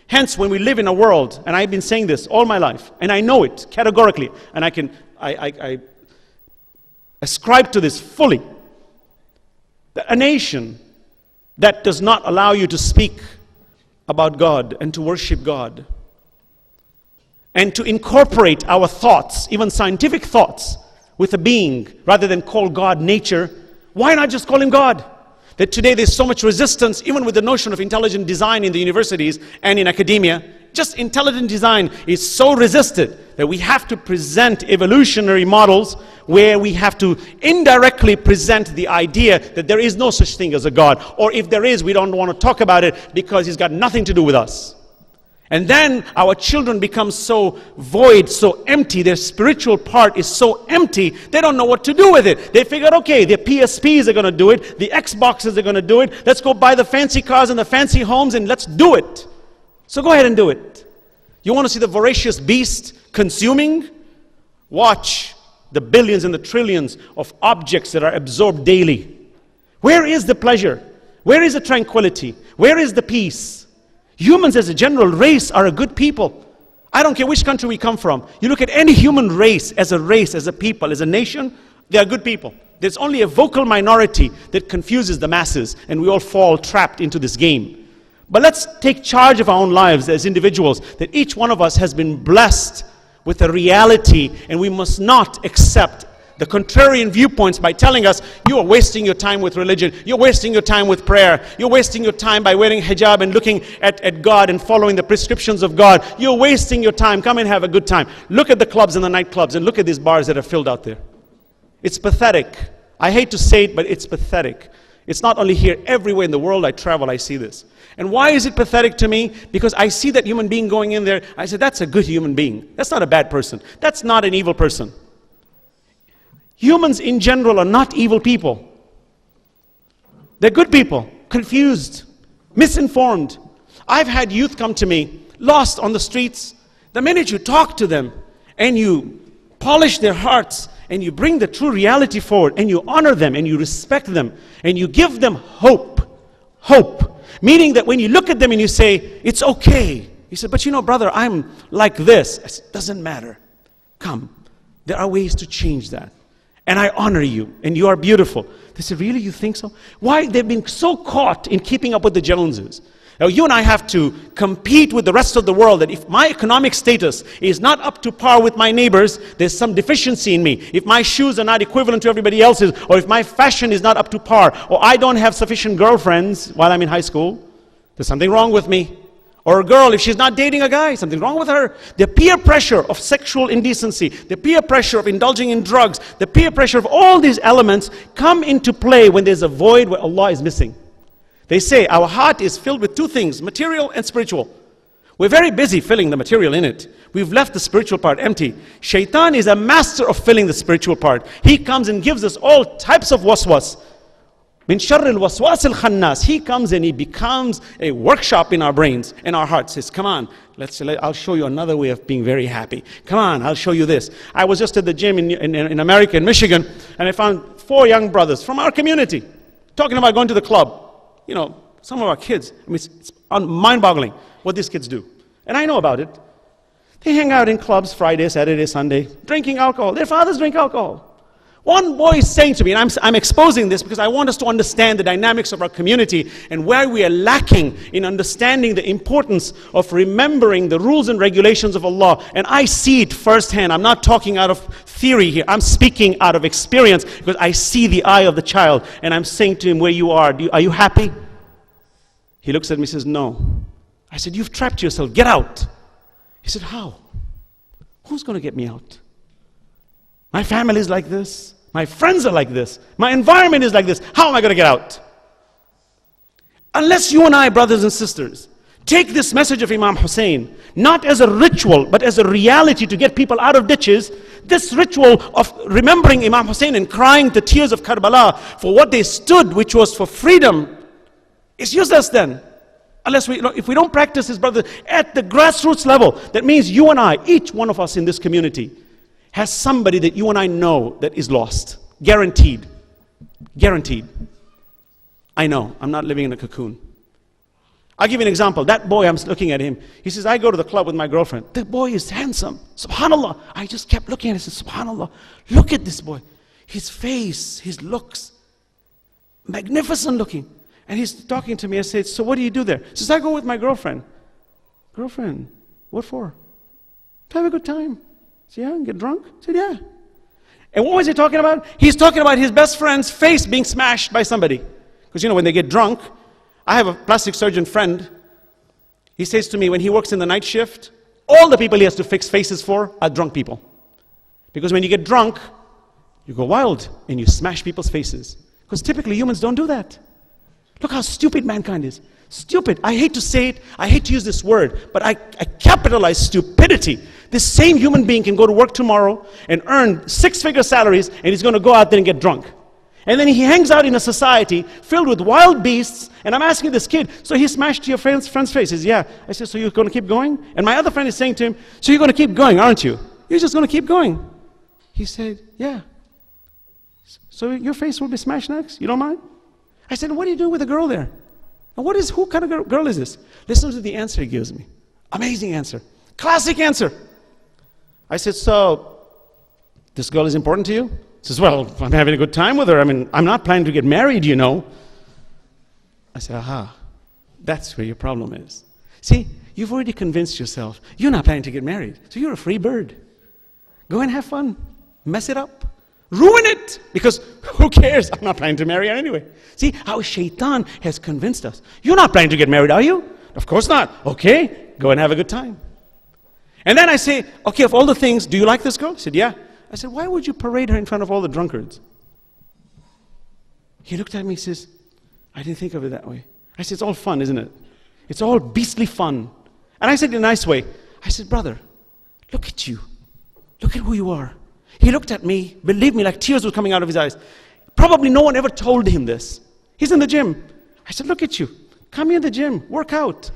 Hence, when we live in a world, and I've been saying this all my life, and I know it categorically, and I ascribe to this fully, that a nation that does not allow you to speak about God and to worship God, and to incorporate our thoughts, even scientific thoughts, with a being, rather than call God nature, why not just call him God? That today there's so much resistance, even with the notion of intelligent design in the universities and in academia. Just intelligent design is so resisted that we have to present evolutionary models where we have to indirectly present the idea that there is no such thing as a God. Or if there is, we don't want to talk about it because he's got nothing to do with us. And then our children become so void, so empty. Their spiritual part is so empty, they don't know what to do with it. They figured, okay, the PSPs are going to do it. The Xboxes are going to do it. Let's go buy the fancy cars and the fancy homes and let's do it. So go ahead and do it. You want to see the voracious beast consuming? Watch the billions and the trillions of objects that are absorbed daily. Where is the pleasure? Where is the tranquility? Where is the peace? Humans as a general race are a good people. I don't care which country we come from. You look at any human race, as a people, as a nation, they are good people. There's only a vocal minority that confuses the masses, and we all fall trapped into this game. But let's take charge of our own lives as individuals, that each one of us has been blessed with a reality, and we must not accept the contrarian viewpoints by telling us, you are wasting your time with religion, you're wasting your time with prayer, you're wasting your time by wearing hijab and looking at God and following the prescriptions of God, you're wasting your time, come and have a good time. Look at the clubs and the nightclubs and look at these bars that are filled out there. It's pathetic. I hate to say it, but it's pathetic. It's not only here, everywhere in the world I travel, I see this. And why is it pathetic to me? Because I see that human being going in there, I say, that's a good human being. That's not a bad person. That's not an evil person. Humans in general are not evil people. They're good people, confused, misinformed. I've had youth come to me, lost on the streets. The minute you talk to them and you polish their hearts and you bring the true reality forward and you honor them and you respect them and you give them hope. Hope. Meaning that when you look at them and you say, it's okay. You say, but you know, brother, I'm like this. I said, doesn't matter. Come. There are ways to change that. And I honor you, and you are beautiful. They said, really, you think so? Why? They've been so caught in keeping up with the Joneses. Now, you and I have to compete with the rest of the world, that if my economic status is not up to par with my neighbors, there's some deficiency in me. If my shoes are not equivalent to everybody else's, or if my fashion is not up to par, or I don't have sufficient girlfriends while I'm in high school, there's something wrong with me. Or a girl, if she's not dating a guy, something wrong with her. The peer pressure of sexual indecency, the peer pressure of indulging in drugs, the peer pressure of all these elements come into play when there's a void where Allah is missing. They say our heart is filled with two things, material and spiritual. We're very busy filling the material in it. We've left the spiritual part empty. Shaitan is a master of filling the spiritual part. He comes and gives us all types of waswas. Min sharril waswas al-khannas. He comes and he becomes a workshop in our brains, in our hearts. Says, come on, I'll show you another way of being very happy. Come on, I'll show you this. I was just at the gym in America, in Michigan, and I found 4 young brothers from our community talking about going to the club. You know, some of our kids, I mean, it's mind-boggling what these kids do. And I know about it. They hang out in clubs Friday, Saturday, Sunday, drinking alcohol. Their fathers drink alcohol. One boy is saying to me, and I'm exposing this because I want us to understand the dynamics of our community and where we are lacking in understanding the importance of remembering the rules and regulations of Allah. And I see it firsthand. I'm not talking out of theory here. I'm speaking out of experience because I see the eye of the child. And I'm saying to him, where you are you happy? He looks at me and says, no. I said, you've trapped yourself. Get out. He said, how? Who's going to get me out? My family is like this. My friends are like this. My environment is like this. How am I going to get out? Unless you and I, brothers and sisters, take this message of Imam Hussein, not as a ritual, but as a reality to get people out of ditches, this ritual of remembering Imam Hussein and crying the tears of Karbala for what they stood, which was for freedom, is useless then. Unless if we don't practice this, brother, at the grassroots level, that means you and I, each one of us in this community, has somebody that you and I know that is lost. Guaranteed. Guaranteed. I know. I'm not living in a cocoon. I'll give you an example. That boy, I'm looking at him. He says, I go to the club with my girlfriend. The boy is handsome. Subhanallah. I just kept looking at him and said, Subhanallah. Look at this boy. His face, his looks. Magnificent looking. And he's talking to me. I said, so what do you do there? He says, I go with my girlfriend. Girlfriend? What for? To have a good time. I said, yeah, and get drunk? I said, yeah. And what was he talking about? He's talking about his best friend's face being smashed by somebody. Because you know, when they get drunk, I have a plastic surgeon friend. He says to me, when he works in the night shift, all the people he has to fix faces for are drunk people. Because when you get drunk, you go wild and you smash people's faces. Because typically humans don't do that. Look how stupid mankind is. Stupid. I hate to say it. I hate to use this word. But I capitalize stupidity. This same human being can go to work tomorrow and earn 6-figure salaries, and he's going to go out there and get drunk. And then he hangs out in a society filled with wild beasts. And I'm asking this kid, so he smashed your friend's face? He says, yeah. I said, so you're going to keep going? And my other friend is saying to him, so you're going to keep going, aren't you? You're just going to keep going. He said, yeah. So your face will be smashed next? You don't mind? I said, what do you do with the girl there? And who kind of girl is this? Listen to the answer he gives me. Amazing answer. Classic answer. I said, so this girl is important to you? He says, well, I'm having a good time with her. I mean, I'm not planning to get married, you know. I said, aha, that's where your problem is. See, you've already convinced yourself you're not planning to get married. So you're a free bird. Go and have fun. Mess it up. Ruin it. Because who cares? I'm not planning to marry her anyway. See how Shaitan has convinced us. You're not planning to get married, are you? Of course not. Okay, go and have a good time. And then I say, okay, of all the things, do you like this girl? He said, yeah. I said, why would you parade her in front of all the drunkards? He looked at me and says, I didn't think of it that way. I said, it's all fun, isn't it? It's all beastly fun. And I said in a nice way, I said, brother, look at you. Look at who you are. He looked at me, believe me, like tears were coming out of his eyes. Probably no one ever told him this. He's in the gym. I said, look at you. Come here to the gym, work out.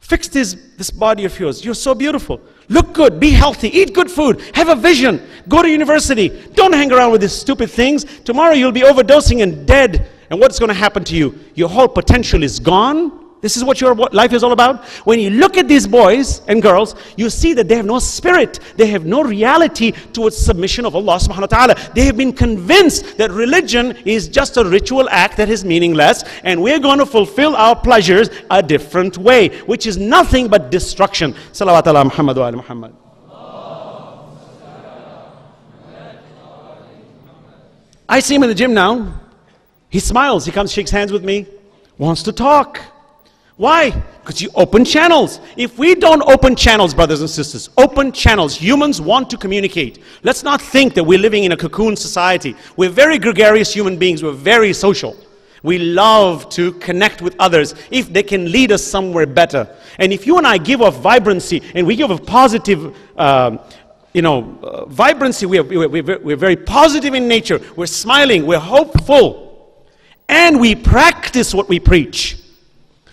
Fix this body of yours. You're so beautiful. Look good, be healthy, eat good food, have a vision, go to university. Don't hang around with these stupid things. Tomorrow you'll be overdosing and dead. And what's going to happen to you? Your whole potential is gone. This is what your life is all about. When you look at these boys and girls, you see that they have no spirit. They have no reality towards submission of Allah subhanahu wa ta'ala. They have been convinced that religion is just a ritual act that is meaningless, and we're going to fulfill our pleasures a different way, which is nothing but destruction. Salawat ala Muhammad wa ala Muhammad. I see him in the gym now. He smiles, he comes, shakes hands with me, wants to talk. Why? Because you open channels. If we don't open channels, brothers and sisters, open channels, humans want to communicate. Let's not think that we're living in a cocoon society. We're very gregarious human beings. We're very social. We love to connect with others if they can lead us somewhere better. And if you and I give off vibrancy, and we give off positive vibrancy, we're very positive in nature. We're smiling, we're hopeful. And we practice what we preach.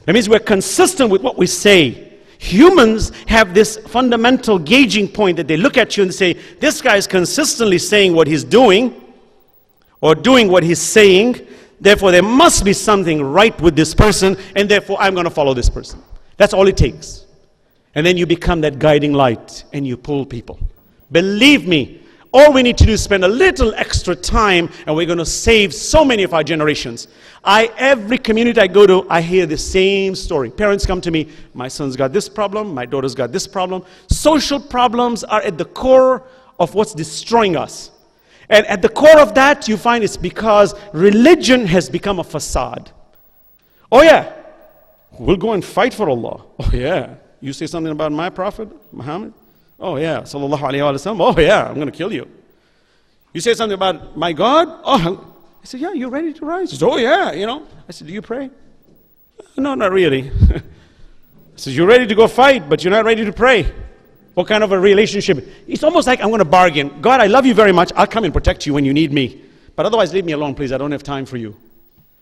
That means we're consistent with what we say. Humans have this fundamental gauging point that they look at you and say, this guy is consistently saying what he's doing, or doing what he's saying, therefore there must be something right with this person, and therefore I'm going to follow this person. That's all it takes. And then you become that guiding light, and you pull people. Believe me, all we need to do is spend a little extra time, and we're going to save so many of our generations. Every community I go to, I hear the same story. Parents come to me, my son's got this problem, my daughter's got this problem. Social problems are at the core of what's destroying us. And at the core of that, you find it's because religion has become a facade. Oh yeah, we'll go and fight for Allah. Oh yeah, you say something about my prophet, Muhammad? Oh yeah, sallallahu alayhi wa sallam. Oh yeah, I'm going to kill you. You say something about my God? Oh, I said, yeah, you're ready to rise? He said, oh yeah, I said, do you pray? No, not really. I said, you're ready to go fight, but you're not ready to pray. What kind of a relationship? It's almost like I'm going to bargain. God, I love you very much. I'll come and protect you when you need me. But otherwise, leave me alone, please. I don't have time for you.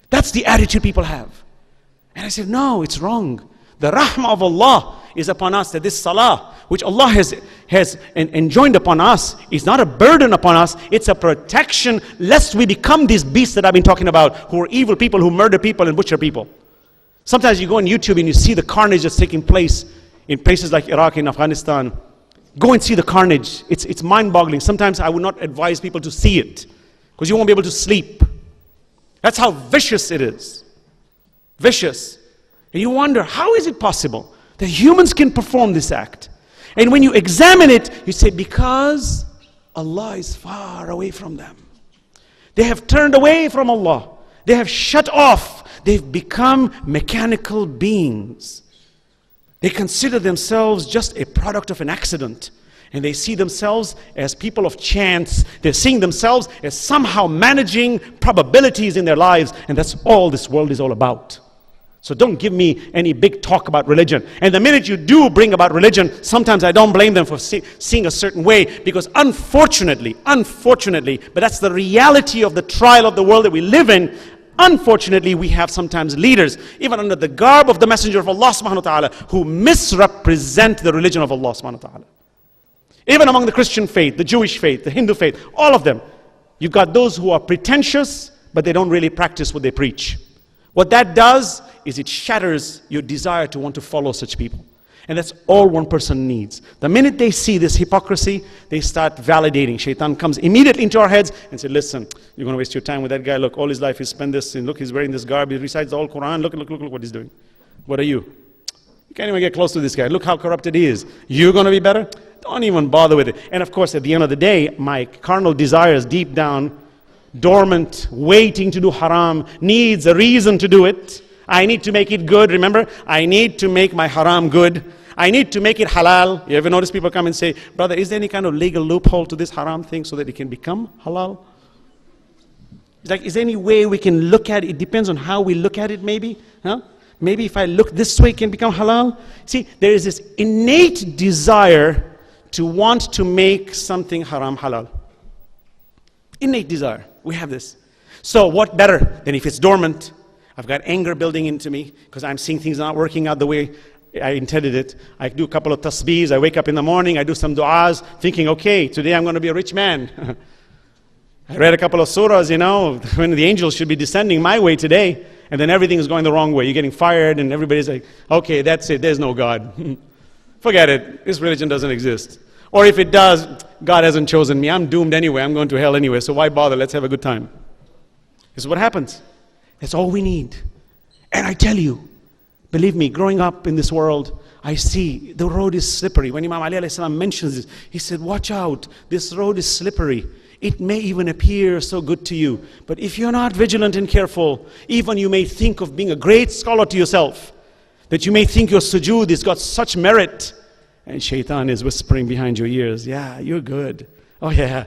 That's the attitude people have. And I said, no, it's wrong. The rahmah of Allah is upon us, that this salah, which Allah has enjoined upon us, is not a burden upon us, it's a protection, lest we become these beasts that I've been talking about, who are evil people, who murder people and butcher people. Sometimes you go on YouTube and you see the carnage that's taking place in places like Iraq and Afghanistan. Go and see the carnage. It's mind-boggling. Sometimes I would not advise people to see it, because you won't be able to sleep. That's how vicious it is. Vicious. And you wonder, how is it possible that humans can perform this act? And when you examine it, you say, because Allah is far away from them. They have turned away from Allah. They have shut off. They've become mechanical beings. They consider themselves just a product of an accident. And they see themselves as people of chance. They're seeing themselves as somehow managing probabilities in their lives. And that's all this world is all about. So don't give me any big talk about religion. And the minute you do bring about religion, sometimes I don't blame them for seeing a certain way, because unfortunately, but that's the reality of the trial of the world that we live in, unfortunately we have sometimes leaders, even under the garb of the Messenger of Allah subhanahu wa ta'ala, who misrepresent the religion of Allah subhanahu wa ta'ala. Even among the Christian faith, the Jewish faith, the Hindu faith, all of them, you've got those who are pretentious, but they don't really practice what they preach. What that does is it shatters your desire to want to follow such people. And that's all one person needs. The minute they see this hypocrisy, they start validating. Shaitan comes immediately into our heads and says, listen, you're going to waste your time with that guy. Look, all his life he spent this, and look, he's wearing this garb, he recites the whole Quran. Look what he's doing. What are you? You can't even get close to this guy. Look how corrupted he is. You're going to be better? Don't even bother with it. And of course, at the end of the day, my carnal desires deep down, dormant, waiting to do haram, needs a reason to do it. I need to make it good. Remember, I need to make my haram good. I need to make it halal. You ever notice people come and say, brother, is there any kind of legal loophole to this haram thing so that it can become halal? It's like, is there any way we can look at it? It depends on how we look at it, maybe. Huh? Maybe if I look this way, it can become halal. See, there is this innate desire to want to make something haram halal. Innate desire. We have this. So what better than if it's dormant? I've got anger building into me because I'm seeing things not working out the way I intended it. I do a couple of tasbeehs. I wake up in the morning. I do some du'as thinking, okay, today I'm going to be a rich man. I read a couple of surahs, when the angels should be descending my way today, and then everything is going the wrong way. You're getting fired, and everybody's like, okay, that's it. There's no God. Forget it. This religion doesn't exist. Or if it does, God hasn't chosen me. I'm doomed anyway. I'm going to hell anyway, so why bother? Let's have a good time. This is what happens. That's all we need. And I tell you, believe me, growing up in this world, I see the road is slippery. When Imam Ali alayhi salam mentions this, he said, watch out, this road is slippery. It may even appear so good to you, but if you're not vigilant and careful, even you may think of being a great scholar to yourself, that you may think your sujood has got such merit, and shaitan is whispering behind your ears, yeah, you're good. Oh yeah,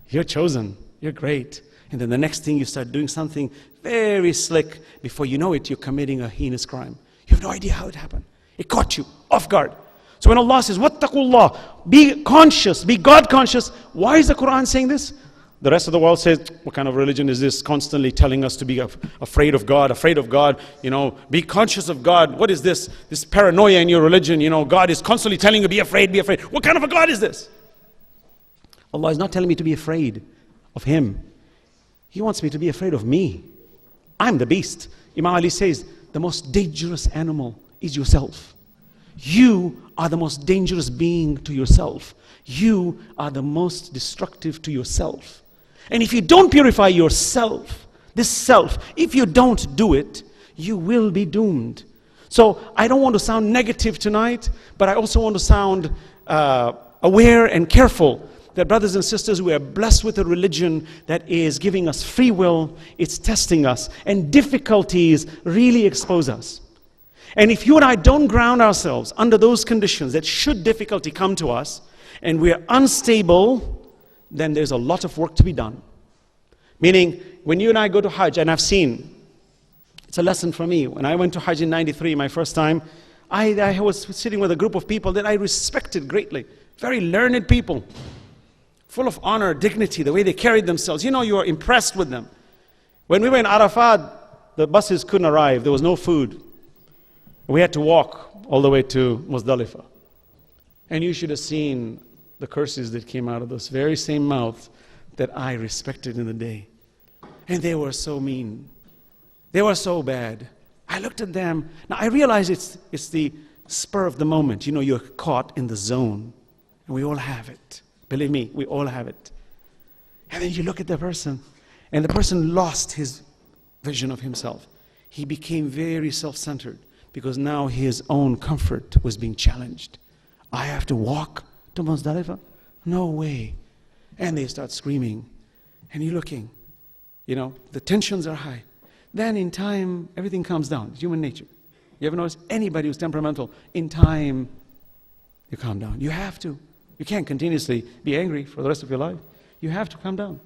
you're chosen. You're great. And then the next thing you start doing something very slick. Before you know it, you're committing a heinous crime. You have no idea how it happened. It caught you off guard. So when Allah says, wattaqullah, be conscious, be God conscious, why is the Quran saying this? The rest of the world says, what kind of religion is this? Constantly telling us to be afraid of God, be conscious of God. What is this? This paranoia in your religion, God is constantly telling you, be afraid, be afraid. What kind of a God is this? Allah is not telling me to be afraid of Him. He wants me to be afraid of me. I'm the beast. Imam Ali says, the most dangerous animal is yourself. You are the most dangerous being to yourself. You are the most destructive to yourself. And if you don't purify yourself, this self, if you don't do it, you will be doomed. So I don't want to sound negative tonight, but I also want to sound aware and careful that, brothers and sisters, we are blessed with a religion that is giving us free will, it's testing us, and difficulties really expose us. And if you and I don't ground ourselves under those conditions that should difficulty come to us, and we're unstable, then there's a lot of work to be done. Meaning, when you and I go to Hajj, and I've seen, it's a lesson for me. When I went to Hajj in 93, my first time, I was sitting with a group of people that I respected greatly. Very learned people. Full of honor, dignity, the way they carried themselves. You are impressed with them. When we were in Arafat, the buses couldn't arrive. There was no food. We had to walk all the way to Muzdalifah. And you should have seen the curses that came out of those very same mouths that I respected in the day. And they were so mean. They were so bad. I looked at them. Now I realize it's the spur of the moment. You're caught in the zone. And we all have it. Believe me, we all have it. And then you look at the person, and the person lost his vision of himself. He became very self-centered because now his own comfort was being challenged. I have to walk to Muzdalifah? No way. And they start screaming. And you're looking. The tensions are high. Then in time, everything calms down. It's human nature. You ever notice anybody who's temperamental, in time, you calm down. You have to. You can't continuously be angry for the rest of your life. You have to calm down.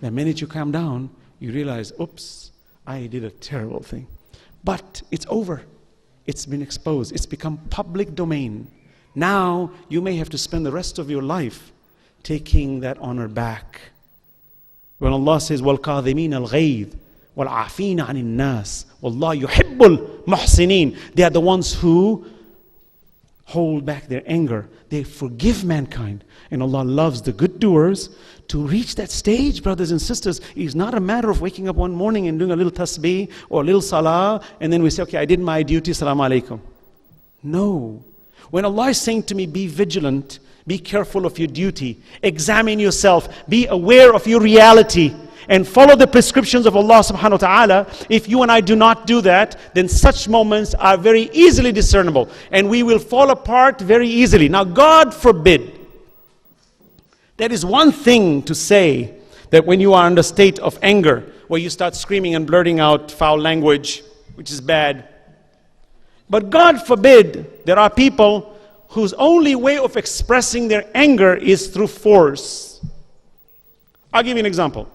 The minute you calm down, you realize, oops, I did a terrible thing. But it's over. It's been exposed. It's become public domain. Now, you may have to spend the rest of your life taking that honor back. When Allah says, وَالْقَاذِمِينَ الْغَيْظِ وَالْعَافِينَ عَنِ النَّاسِ وَاللَّهُ يُحِبُّ الْمُحْسِنِينَ. They are the ones who hold back their anger. They forgive mankind. And Allah loves the good doers. To reach that stage, brothers and sisters, is not a matter of waking up one morning and doing a little tasbih or a little salah, and then we say, okay, I did my duty, assalamu alaikum. No. When Allah is saying to me, be vigilant, be careful of your duty, examine yourself, be aware of your reality, and follow the prescriptions of Allah subhanahu wa ta'ala, if you and I do not do that, then such moments are very easily discernible, and we will fall apart very easily. Now, God forbid. That is one thing to say, that when you are in a state of anger, where you start screaming and blurting out foul language, which is bad. But God forbid, there are people whose only way of expressing their anger is through force. I'll give you an example.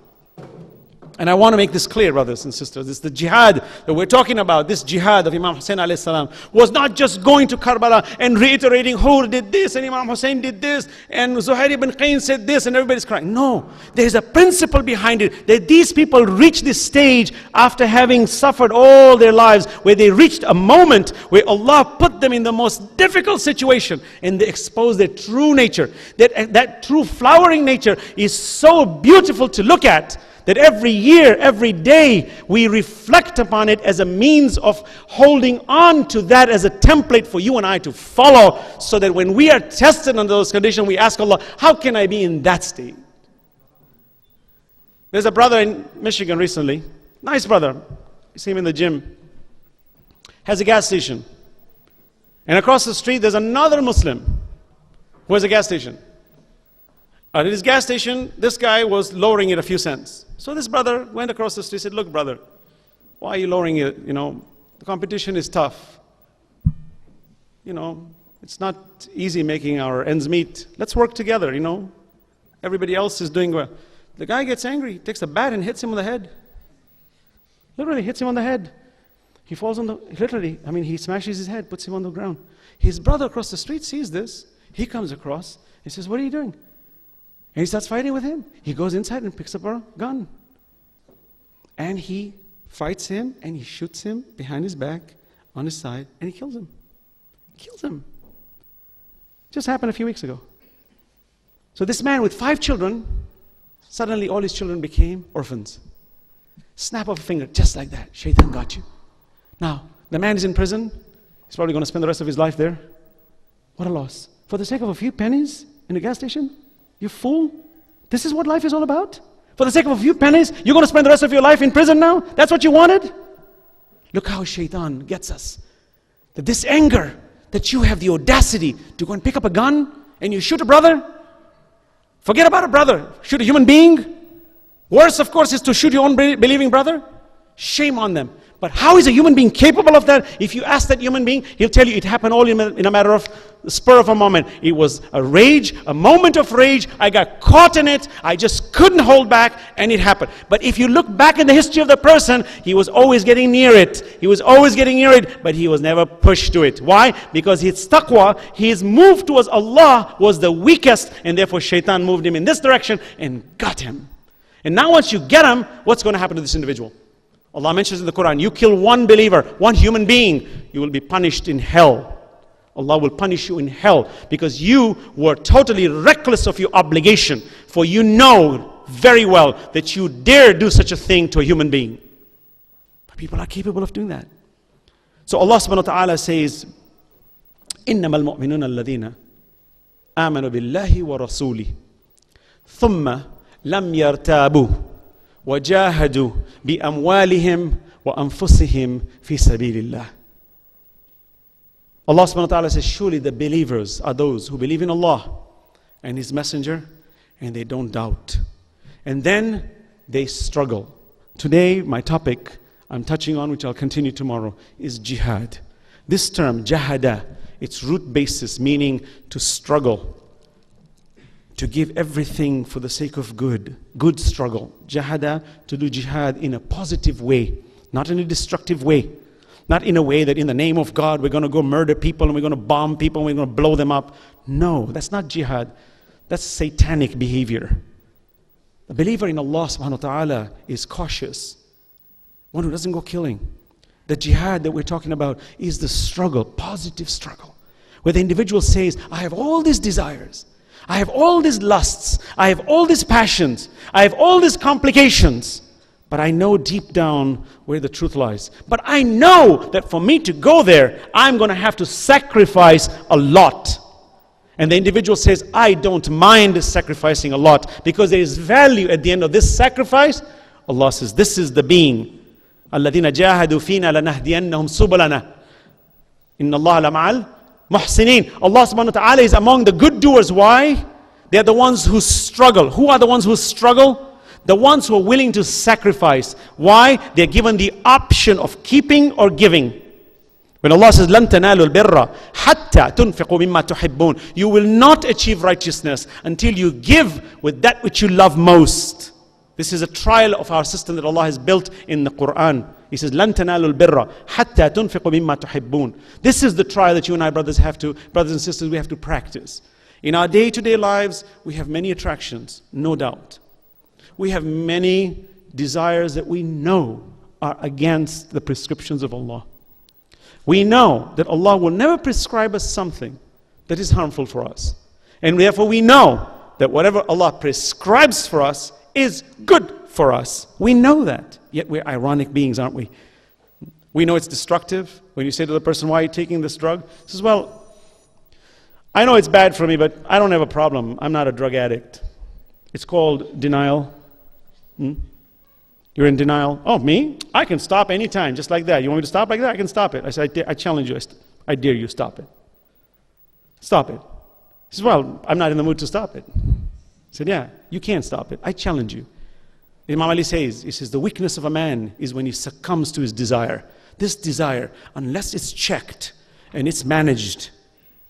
And I want to make this clear, brothers and sisters. This the jihad that we're talking about, this jihad of Imam Hussein alayhi salam, was not just going to Karbala and reiterating who did this, and Imam Hussein did this, and Zuhair ibn Qayn said this, and everybody's crying. No, there's a principle behind it, that these people reached this stage after having suffered all their lives, where they reached a moment where Allah put them in the most difficult situation, and they exposed their true nature. That true flowering nature is so beautiful to look at, that every year, every day, we reflect upon it as a means of holding on to that as a template for you and I to follow, so that when we are tested under those conditions, we ask Allah, how can I be in that state? There's a brother in Michigan recently, nice brother, you see him in the gym, has a gas station. And across the street, there's another Muslim who has a gas station. At his gas station, this guy was lowering it a few cents. So this brother went across the street and said, look, brother, why are you lowering it? You know, the competition is tough. You know, it's not easy making our ends meet. Let's work together, you know. Everybody else is doing well. The guy gets angry, takes a bat and hits him on the head. Literally hits him on the head. He falls on the, literally, I mean, he smashes his head, puts him on the ground. His brother across the street sees this. He comes across and says, what are you doing? And he starts fighting with him. He goes inside and picks up a gun. And he fights him and he shoots him behind his back, on his side, and he kills him. Kills him. Just happened a few weeks ago. So this man with 5 children, suddenly all his children became orphans. Snap of a finger, just like that. Shaitan got you. Now, the man is in prison. He's probably going to spend the rest of his life there. What a loss. For the sake of a few pennies in a gas station? You fool. This is what life is all about? For the sake of a few pennies, you're going to spend the rest of your life in prison now? That's what you wanted? Look how Shaitan gets us. That this anger, that you have the audacity to go and pick up a gun and you shoot a brother. Forget about a brother. Shoot a human being. Worse, of course, is to shoot your own believing brother. Shame on them. But how is a human being capable of that? If you ask that human being, he'll tell you it happened all in a matter of the spur of a moment. It was a rage, a moment of rage. I got caught in it. I just couldn't hold back, and it happened. But if you look back in the history of the person, he was always getting near it. He was always getting near it, but he was never pushed to it. Why? Because his taqwa, his move towards Allah was the weakest, and therefore Shaitan moved him in this direction and got him. And now once you get him, what's going to happen to this individual? Allah mentions in the Quran, you kill one believer, one human being, you will be punished in hell. Allah will punish you in hell because you were totally reckless of your obligation. For you know very well that you dare do such a thing to a human being. But people are capable of doing that. So Allah subhanahu wa ta'ala says, إِنَّمَا الْمُؤْمِنُونَ الَّذِينَ آمَنُوا بِاللَّهِ وَرَسُولِهِ ثُمَّ لَمْ يَرْتَابُوا وَجَاهَدُوا بِأَمْوَالِهِمْ وَأَنفُسِهِمْ فِي سَبِيلِ اللَّهِ. Allah subhanahu wa ta'ala says, surely the believers are those who believe in Allah and His Messenger, and they don't doubt. And then they struggle. Today, my topic I'm touching on, which I'll continue tomorrow, is jihad. This term, jahada, its root basis meaning to struggle, to give everything for the sake of good struggle. Jahada, to do jihad in a positive way, not in a destructive way. Not in a way that in the name of God we're going to go murder people and we're going to bomb people and we're going to blow them up. No, that's not jihad. That's satanic behavior. The believer in Allah subhanahu wa ta'ala is cautious. One who doesn't go killing. The jihad that we're talking about is the struggle, positive struggle, where the individual says, I have all these desires. I have all these lusts, I have all these passions, I have all these complications, but I know deep down where the truth lies. But I know that for me to go there, I'm going to have to sacrifice a lot. And the individual says, I don't mind sacrificing a lot, because there is value at the end of this sacrifice. Allah says, this is the being. الَّذِينَ جَاهَدُوا فِينَا لَنَهْدِيَنَّهُمْ سُبُلَنَا إِنَّ اللَّهَ لَمَعَ Muhsinin. Allah subhanahu wa ta'ala is among the good doers. Why? They are the ones who struggle. Who are the ones who struggle? The ones who are willing to sacrifice. Why? They are given the option of keeping or giving. When Allah says, لَن تَنَالُوا الْبِرَّ حَتَّى تُنْفِقُوا مِمَّا تُحِبُّونَ, you will not achieve righteousness until you give with that which you love most. This is a trial of our system that Allah has built in the Quran. He says, لَن تَنَالُوا الْبِرَّ حَتَّى تُنْفِقُوا مِمَّا تُحِبُّونَ. This is the trial that you and I, brothers and sisters, we have to practice. In our day-to-day lives, we have many attractions, no doubt. We have many desires that we know are against the prescriptions of Allah. We know that Allah will never prescribe us something that is harmful for us. And therefore we know that whatever Allah prescribes for us is good for us. We know that. Yet we're ironic beings, aren't we? We know it's destructive. When you say to the person, why are you taking this drug? He says, well, I know it's bad for me, but I don't have a problem. I'm not a drug addict. It's called denial. You're in denial. Oh, me? I can stop anytime, just like that. You want me to stop like that? I can stop it. I said, I challenge you. I dare you, stop it. Stop it. He says, well, I'm not in the mood to stop it. I said, yeah, you can't stop it. I challenge you. Imam Ali says, he says, the weakness of a man is when he succumbs to his desire. This desire, unless it's checked and it's managed,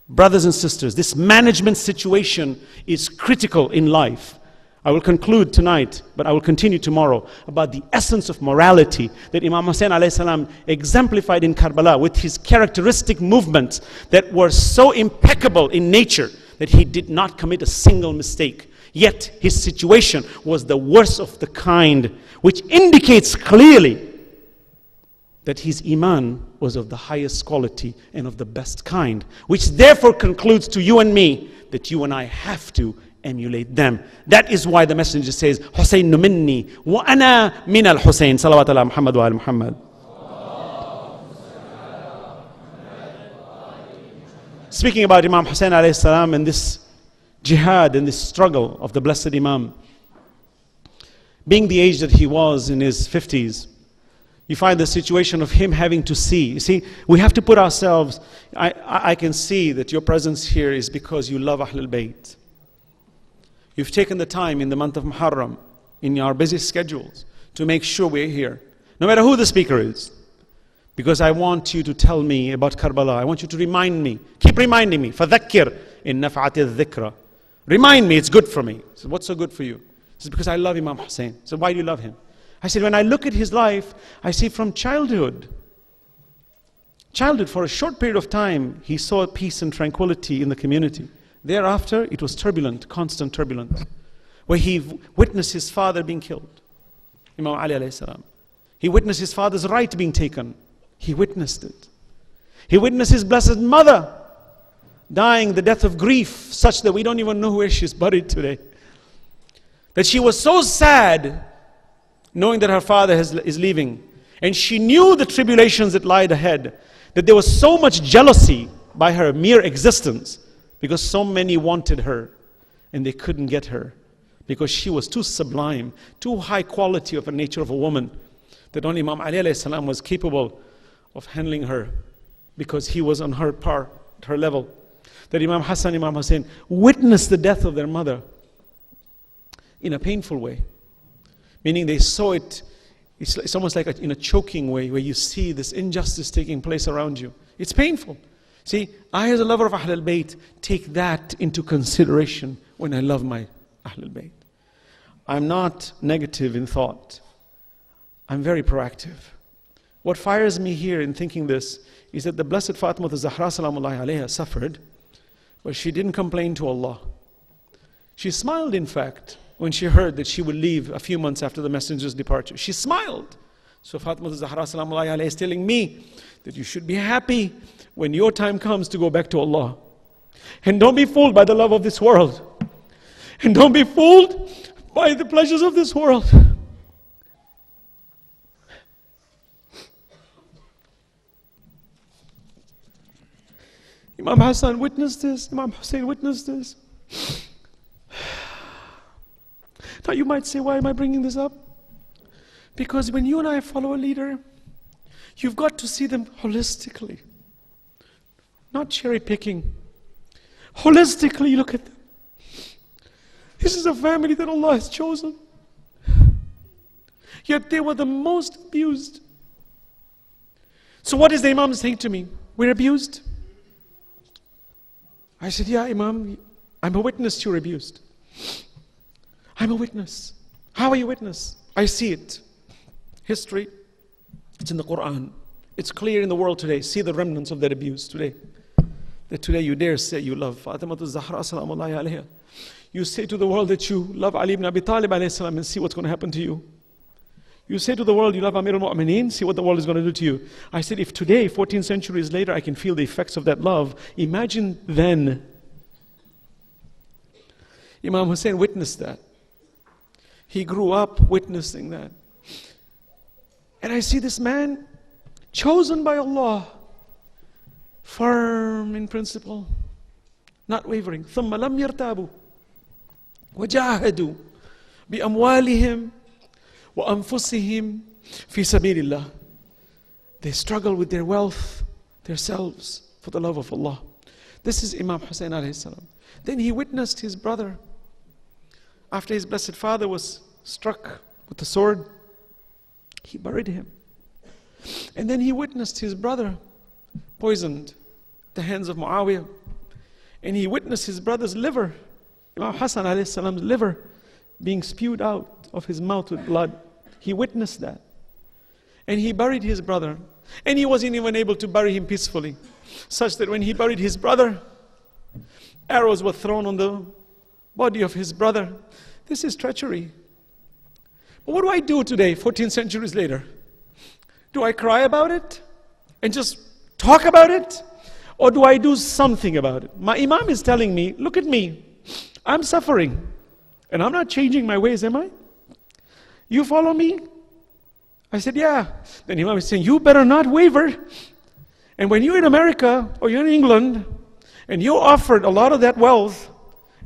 brothers and sisters, this management situation is critical in life. I will conclude tonight, but I will continue tomorrow, about the essence of morality that Imam Hussain alayhi salam exemplified in Karbala with his characteristic movements that were so impeccable in nature that he did not commit a single mistake. Yet his situation was the worst of the kind, which indicates clearly that his iman was of the highest quality and of the best kind, which therefore concludes to you and me that you and I have to emulate them. That is why the messenger says, Husayn minni wa ana min al-Husayn. Salawat ala Muhammad wa ala Muhammad. Speaking about Imam Hussain alayhi salam and this jihad and this struggle of the blessed Imam, being the age that he was in his 50s, you find the situation of him having to see. You see, we have to put ourselves, I can see that your presence here is because you love Ahlul Bayt. You've taken the time in the month of Muharram, in our busy schedules, to make sure we're here, no matter who the speaker is. Because I want you to tell me about Karbala. I want you to remind me. Keep reminding me. فَذَكِّرْ إِن نَفْعَتِ الذِّكْرَ. Remind me, it's good for me. So what's so good for you? He said, because I love Imam Hussain. So why do you love him? I said, when I look at his life, I see from childhood, for a short period of time, he saw peace and tranquility in the community. Thereafter, it was turbulent, constant turbulence, where he witnessed his father being killed, Imam Ali alayhi salam. He witnessed his father's right being taken. He witnessed it. He witnessed his blessed mother dying the death of grief, such that we don't even know where she's buried today. That she was so sad, knowing that her father is leaving. And she knew the tribulations that lied ahead, that there was so much jealousy by her mere existence, because so many wanted her, and they couldn't get her, because she was too sublime, too high quality of a nature of a woman, that only Imam Ali alayhi salam was capable of handling her, because he was on her par, her level. That Imam Hassan, Imam Hussain witnessed the death of their mother in a painful way. Meaning they saw it, it's almost like in a choking way, where you see this injustice taking place around you. It's painful. See, I as a lover of Ahlul Bayt take that into consideration when I love my Ahlul Bayt. I'm not negative in thought. I'm very proactive. What fires me here in thinking this is that the Blessed Fatima Zahra Salamullahi alayha suffered, but she didn't complain to Allah. She smiled, in fact, when she heard that she would leave a few months after the messenger's departure. She smiled. So Fatima Zahra Salamullahi alayha is telling me that you should be happy when your time comes to go back to Allah. And don't be fooled by the love of this world. And don't be fooled by the pleasures of this world. Imam Hassan witnessed this. Imam Hussain witnessed this. Now you might say, why am I bringing this up? Because when you and I follow a leader, you've got to see them holistically. Not cherry picking. Holistically look at them. This is a family that Allah has chosen. Yet they were the most abused. So what is the Imam saying to me? We're abused. I said, yeah, Imam, I'm a witness you're abused. I'm a witness. How are you witness? I see it. History, it's in the Quran. It's clear in the world today. See the remnants of that abuse today. That today you dare say you love Fatima al-Zahra salamullahi alayha. You say to the world that you love Ali ibn Abi Talib alayhi salam, and see what's going to happen to you. You say to the world you love Amir al-Mu'mineen, see what the world is going to do to you. I said, if today, 14 centuries later, I can feel the effects of that love, imagine then. Imam Hussein witnessed that. He grew up witnessing that. And I see this man, chosen by Allah, firm in principle, not wavering. ثم لم يرتابوا وجاهدوا بأموالهم وأنفسهم في سبيل الله. They struggle with their wealth, themselves, for the love of Allah. This is Imam Hussein alayhi salam. Then he witnessed his brother, after his blessed father was struck with the sword, he buried him. And then he witnessed his brother poisoned at the hands of Muawiyah. And he witnessed his brother's liver, Imam Hassan alayhi salam's liver, being spewed out of his mouth with blood. He witnessed that. And he buried his brother. And he wasn't even able to bury him peacefully, such that when he buried his brother, arrows were thrown on the body of his brother. This is treachery. But what do I do today, 14 centuries later? Do I cry about it and just talk about it? Or do I do something about it? My Imam is telling me, look at me, I'm suffering. And I'm not changing my ways, am I? You follow me? I said, yeah. Then Imam is saying, you better not waver. And when you're in America or you're in England, and you're offered a lot of that wealth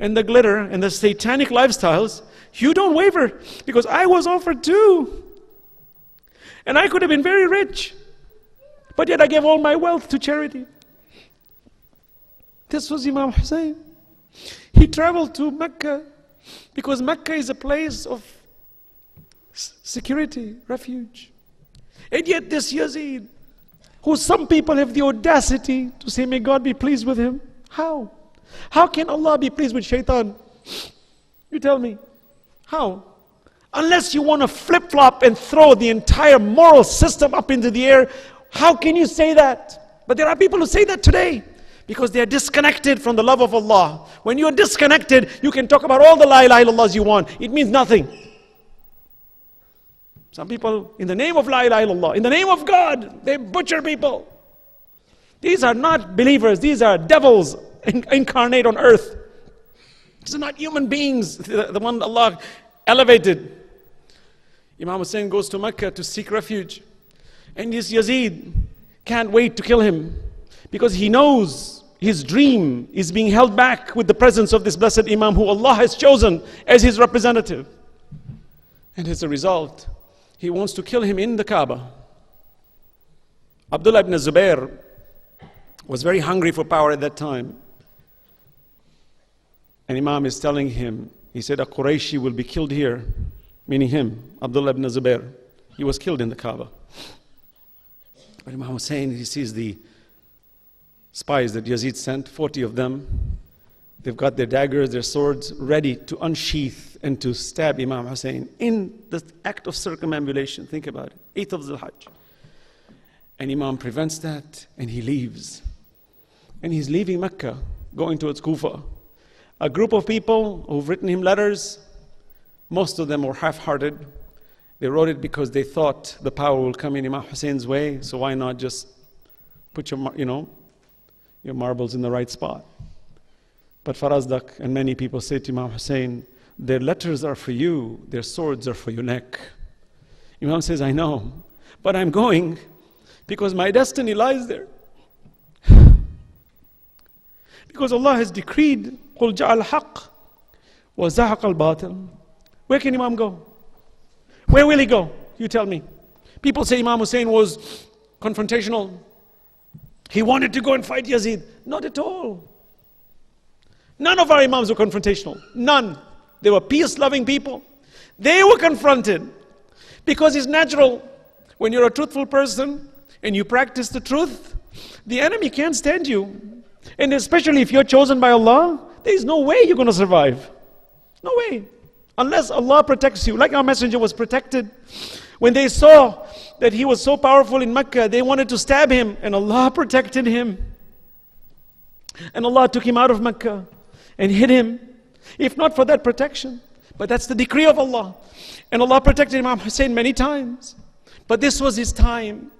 and the glitter and the satanic lifestyles, you don't waver, because I was offered too. And I could have been very rich, but yet I gave all my wealth to charity. This was Imam Hussein. He traveled to Mecca, because Mecca is a place of security, refuge. And yet this Yazid, who some people have the audacity to say, may God be pleased with him. How? How can Allah be pleased with shaitan? You tell me. How? Unless you want to flip-flop and throw the entire moral system up into the air, how can you say that? But there are people who say that today, because they are disconnected from the love of Allah. When you are disconnected, you can talk about all the la ilaha illallahs you want. It means nothing. Some people, in the name of la ilaha illallah, in the name of God, they butcher people. These are not believers. These are devils incarnate on earth. These are not human beings, the one Allah elevated. Imam Hussein goes to Mecca to seek refuge. And this Yazid can't wait to kill him, because he knows his dream is being held back with the presence of this blessed Imam who Allah has chosen as his representative. And as a result, he wants to kill him in the Kaaba. Abdullah ibn Zubair was very hungry for power at that time. And Imam is telling him, he said, a Qurayshi will be killed here, meaning him, Abdullah ibn Zubair. He was killed in the Kaaba. But Imam Hussein, he sees the spies that Yazid sent, 40 of them. They've got their daggers, their swords ready to unsheath and to stab Imam Hussein in the act of circumambulation. Think about it, 8th of the Hajj. And Imam prevents that, and he leaves. And he's leaving Mecca, going towards Kufa. A group of people who've written him letters, most of them were half-hearted. They wrote it because they thought the power will come in Imam Hussein's way, so why not just put your marbles in the right spot. But Farazdak and many people say to Imam Hussein, their letters are for you, their swords are for your neck. Imam says, I know, but I'm going because my destiny lies there. Because Allah has decreed, قُلْ جَعَ الْحَقِّ وَزَحَقَ الْبَاطِلِ. Where can Imam go? Where will he go? You tell me. People say Imam Hussein was confrontational. He wanted to go and fight Yazid. Not at all. None of our Imams were confrontational. None. They were peace-loving people. They were confronted. Because it's natural. When you're a truthful person and you practice the truth, the enemy can't stand you. And especially if you're chosen by Allah, there is no way you're going to survive. No way. Unless Allah protects you, like our messenger was protected. When they saw that he was so powerful in Mecca, they wanted to stab him, and Allah protected him. And Allah took him out of Mecca and hid him. If not for that protection, but that's the decree of Allah. And Allah protected Imam Hussein many times. But this was his time.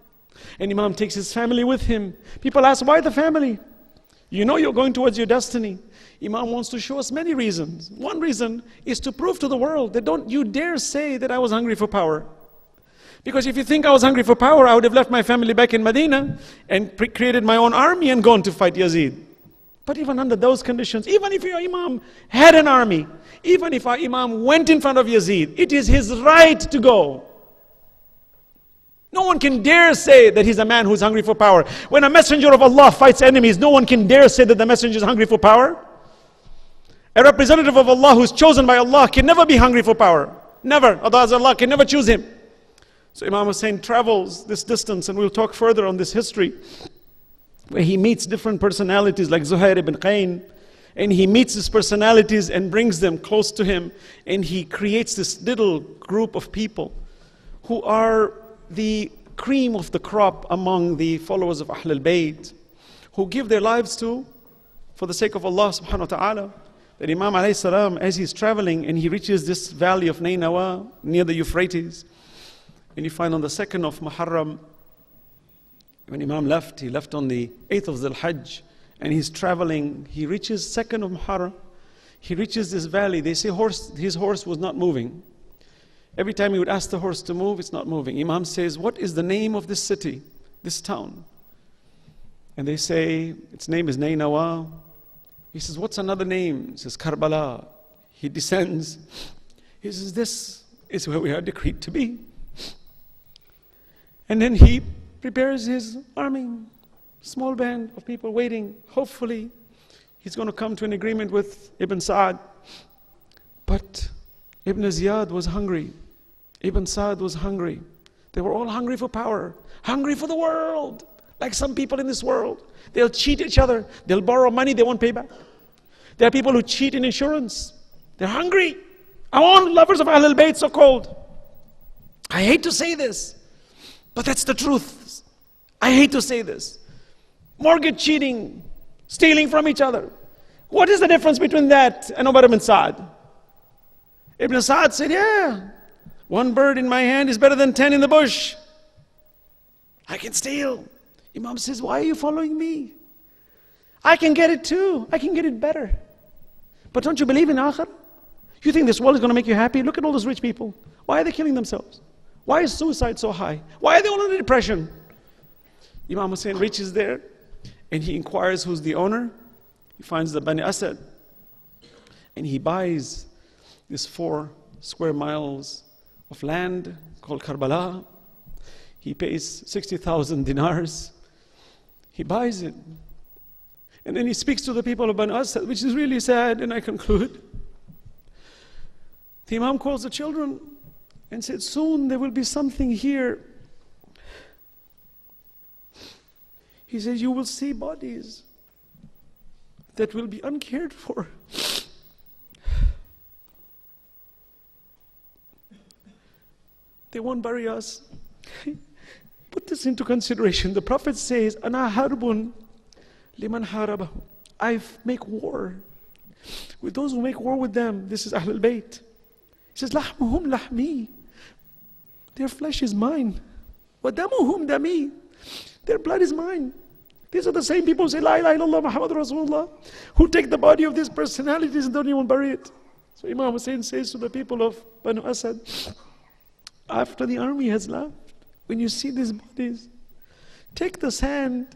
And Imam takes his family with him. People ask, why the family? You know you're going towards your destiny. Imam wants to show us many reasons. One reason is to prove to the world that don't you dare say that I was hungry for power. Because if you think I was hungry for power, I would have left my family back in Medina and created my own army and gone to fight Yazid. But even under those conditions, even if your Imam had an army, even if our Imam went in front of Yazid, it is his right to go. No one can dare say that he's a man who's hungry for power. When a messenger of Allah fights enemies, no one can dare say that the messenger is hungry for power. A representative of Allah who's chosen by Allah can never be hungry for power. Never. Allah can never choose him. So Imam Hussein travels this distance, and we'll talk further on this history, where he meets different personalities like Zuhair ibn Qayn, and he meets these personalities and brings them close to him, and he creates this little group of people who are the cream of the crop among the followers of Alulbayt, who give their lives to for the sake of Allah subhanahu wa ta'ala. That Imam alayhi salam, as he's traveling and he reaches this valley of Nainawa near the Euphrates, and you find on the 2nd of Muharram, when Imam left, he left on the 8th of Dhul Hajj, and he's traveling, he reaches 2nd of Muharram, he reaches this valley. They say his horse was not moving. Every time he would ask the horse to move, it's not moving. Imam says, what is the name of this city, this town? And they say, its name is Nainawa. He says, what's another name? He says, Karbala. He descends. He says, this is where we are decreed to be. And then he prepares his army, small band of people waiting. Hopefully, he's going to come to an agreement with Ibn Sa'd. But Ibn Ziyad was hungry. Ibn Sa'd was hungry. They were all hungry for power, hungry for the world. Like some people in this world. They'll cheat each other. They'll borrow money they won't pay back. There are people who cheat in insurance. They're hungry. All lovers of Ahlul Bayt so called. I hate to say this, but that's the truth. I hate to say this. Mortgage cheating, stealing from each other. What is the difference between that and Umar ibn Sa'd? Ibn Sa'd said, yeah, one bird in my hand is better than 10 in the bush. I can steal. Imam says, why are you following me? I can get it too. I can get it better. But don't you believe in Akhir? You think this world is going to make you happy? Look at all those rich people. Why are they killing themselves? Why is suicide so high? Why are they all in depression? Imam Hussein reaches there and he inquires who's the owner. He finds the Bani Asad. And he buys this 4 square miles of land called Karbala. He pays 60,000 dinars. He buys it. And then he speaks to the people of Banu Asad, which is really sad, and I conclude. The Imam calls the children and said, soon there will be something here. He says, you will see bodies that will be uncared for. They won't bury us. Put this into consideration. The Prophet says, Ana harbun liman harabahu. I make war with those who make war with them. This is Ahlul Bayt. He says, Lahmuhum lahmi. Their flesh is mine. Wa damuhum dami. Their blood is mine. These are the same people who say, La ilaha illallah Muhammad Rasulullah, who take the body of these personalities and don't even bury it. So Imam Hussein says to the people of Banu Asad, after the army has left, when you see these bodies, take the sand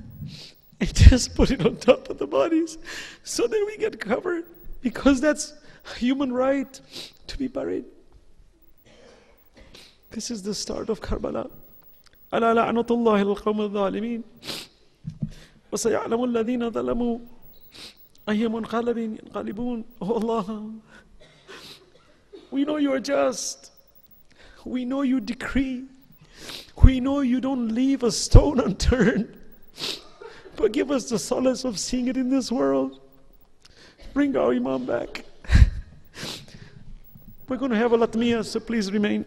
and just put it on top of the bodies so that we get covered, because that's a human right to be buried. This is the start of Karbala. Ala la'natullahi al-qawm al-zalimin. Wa saya'lamu alladhina zalamu ayya munqalibin yanqalibun. Oh Allah, we know you are just. We know you decree. We know you don't leave a stone unturned. But give us the solace of seeing it in this world. Bring our Imam back. We're going to have a latmiya, so please remain.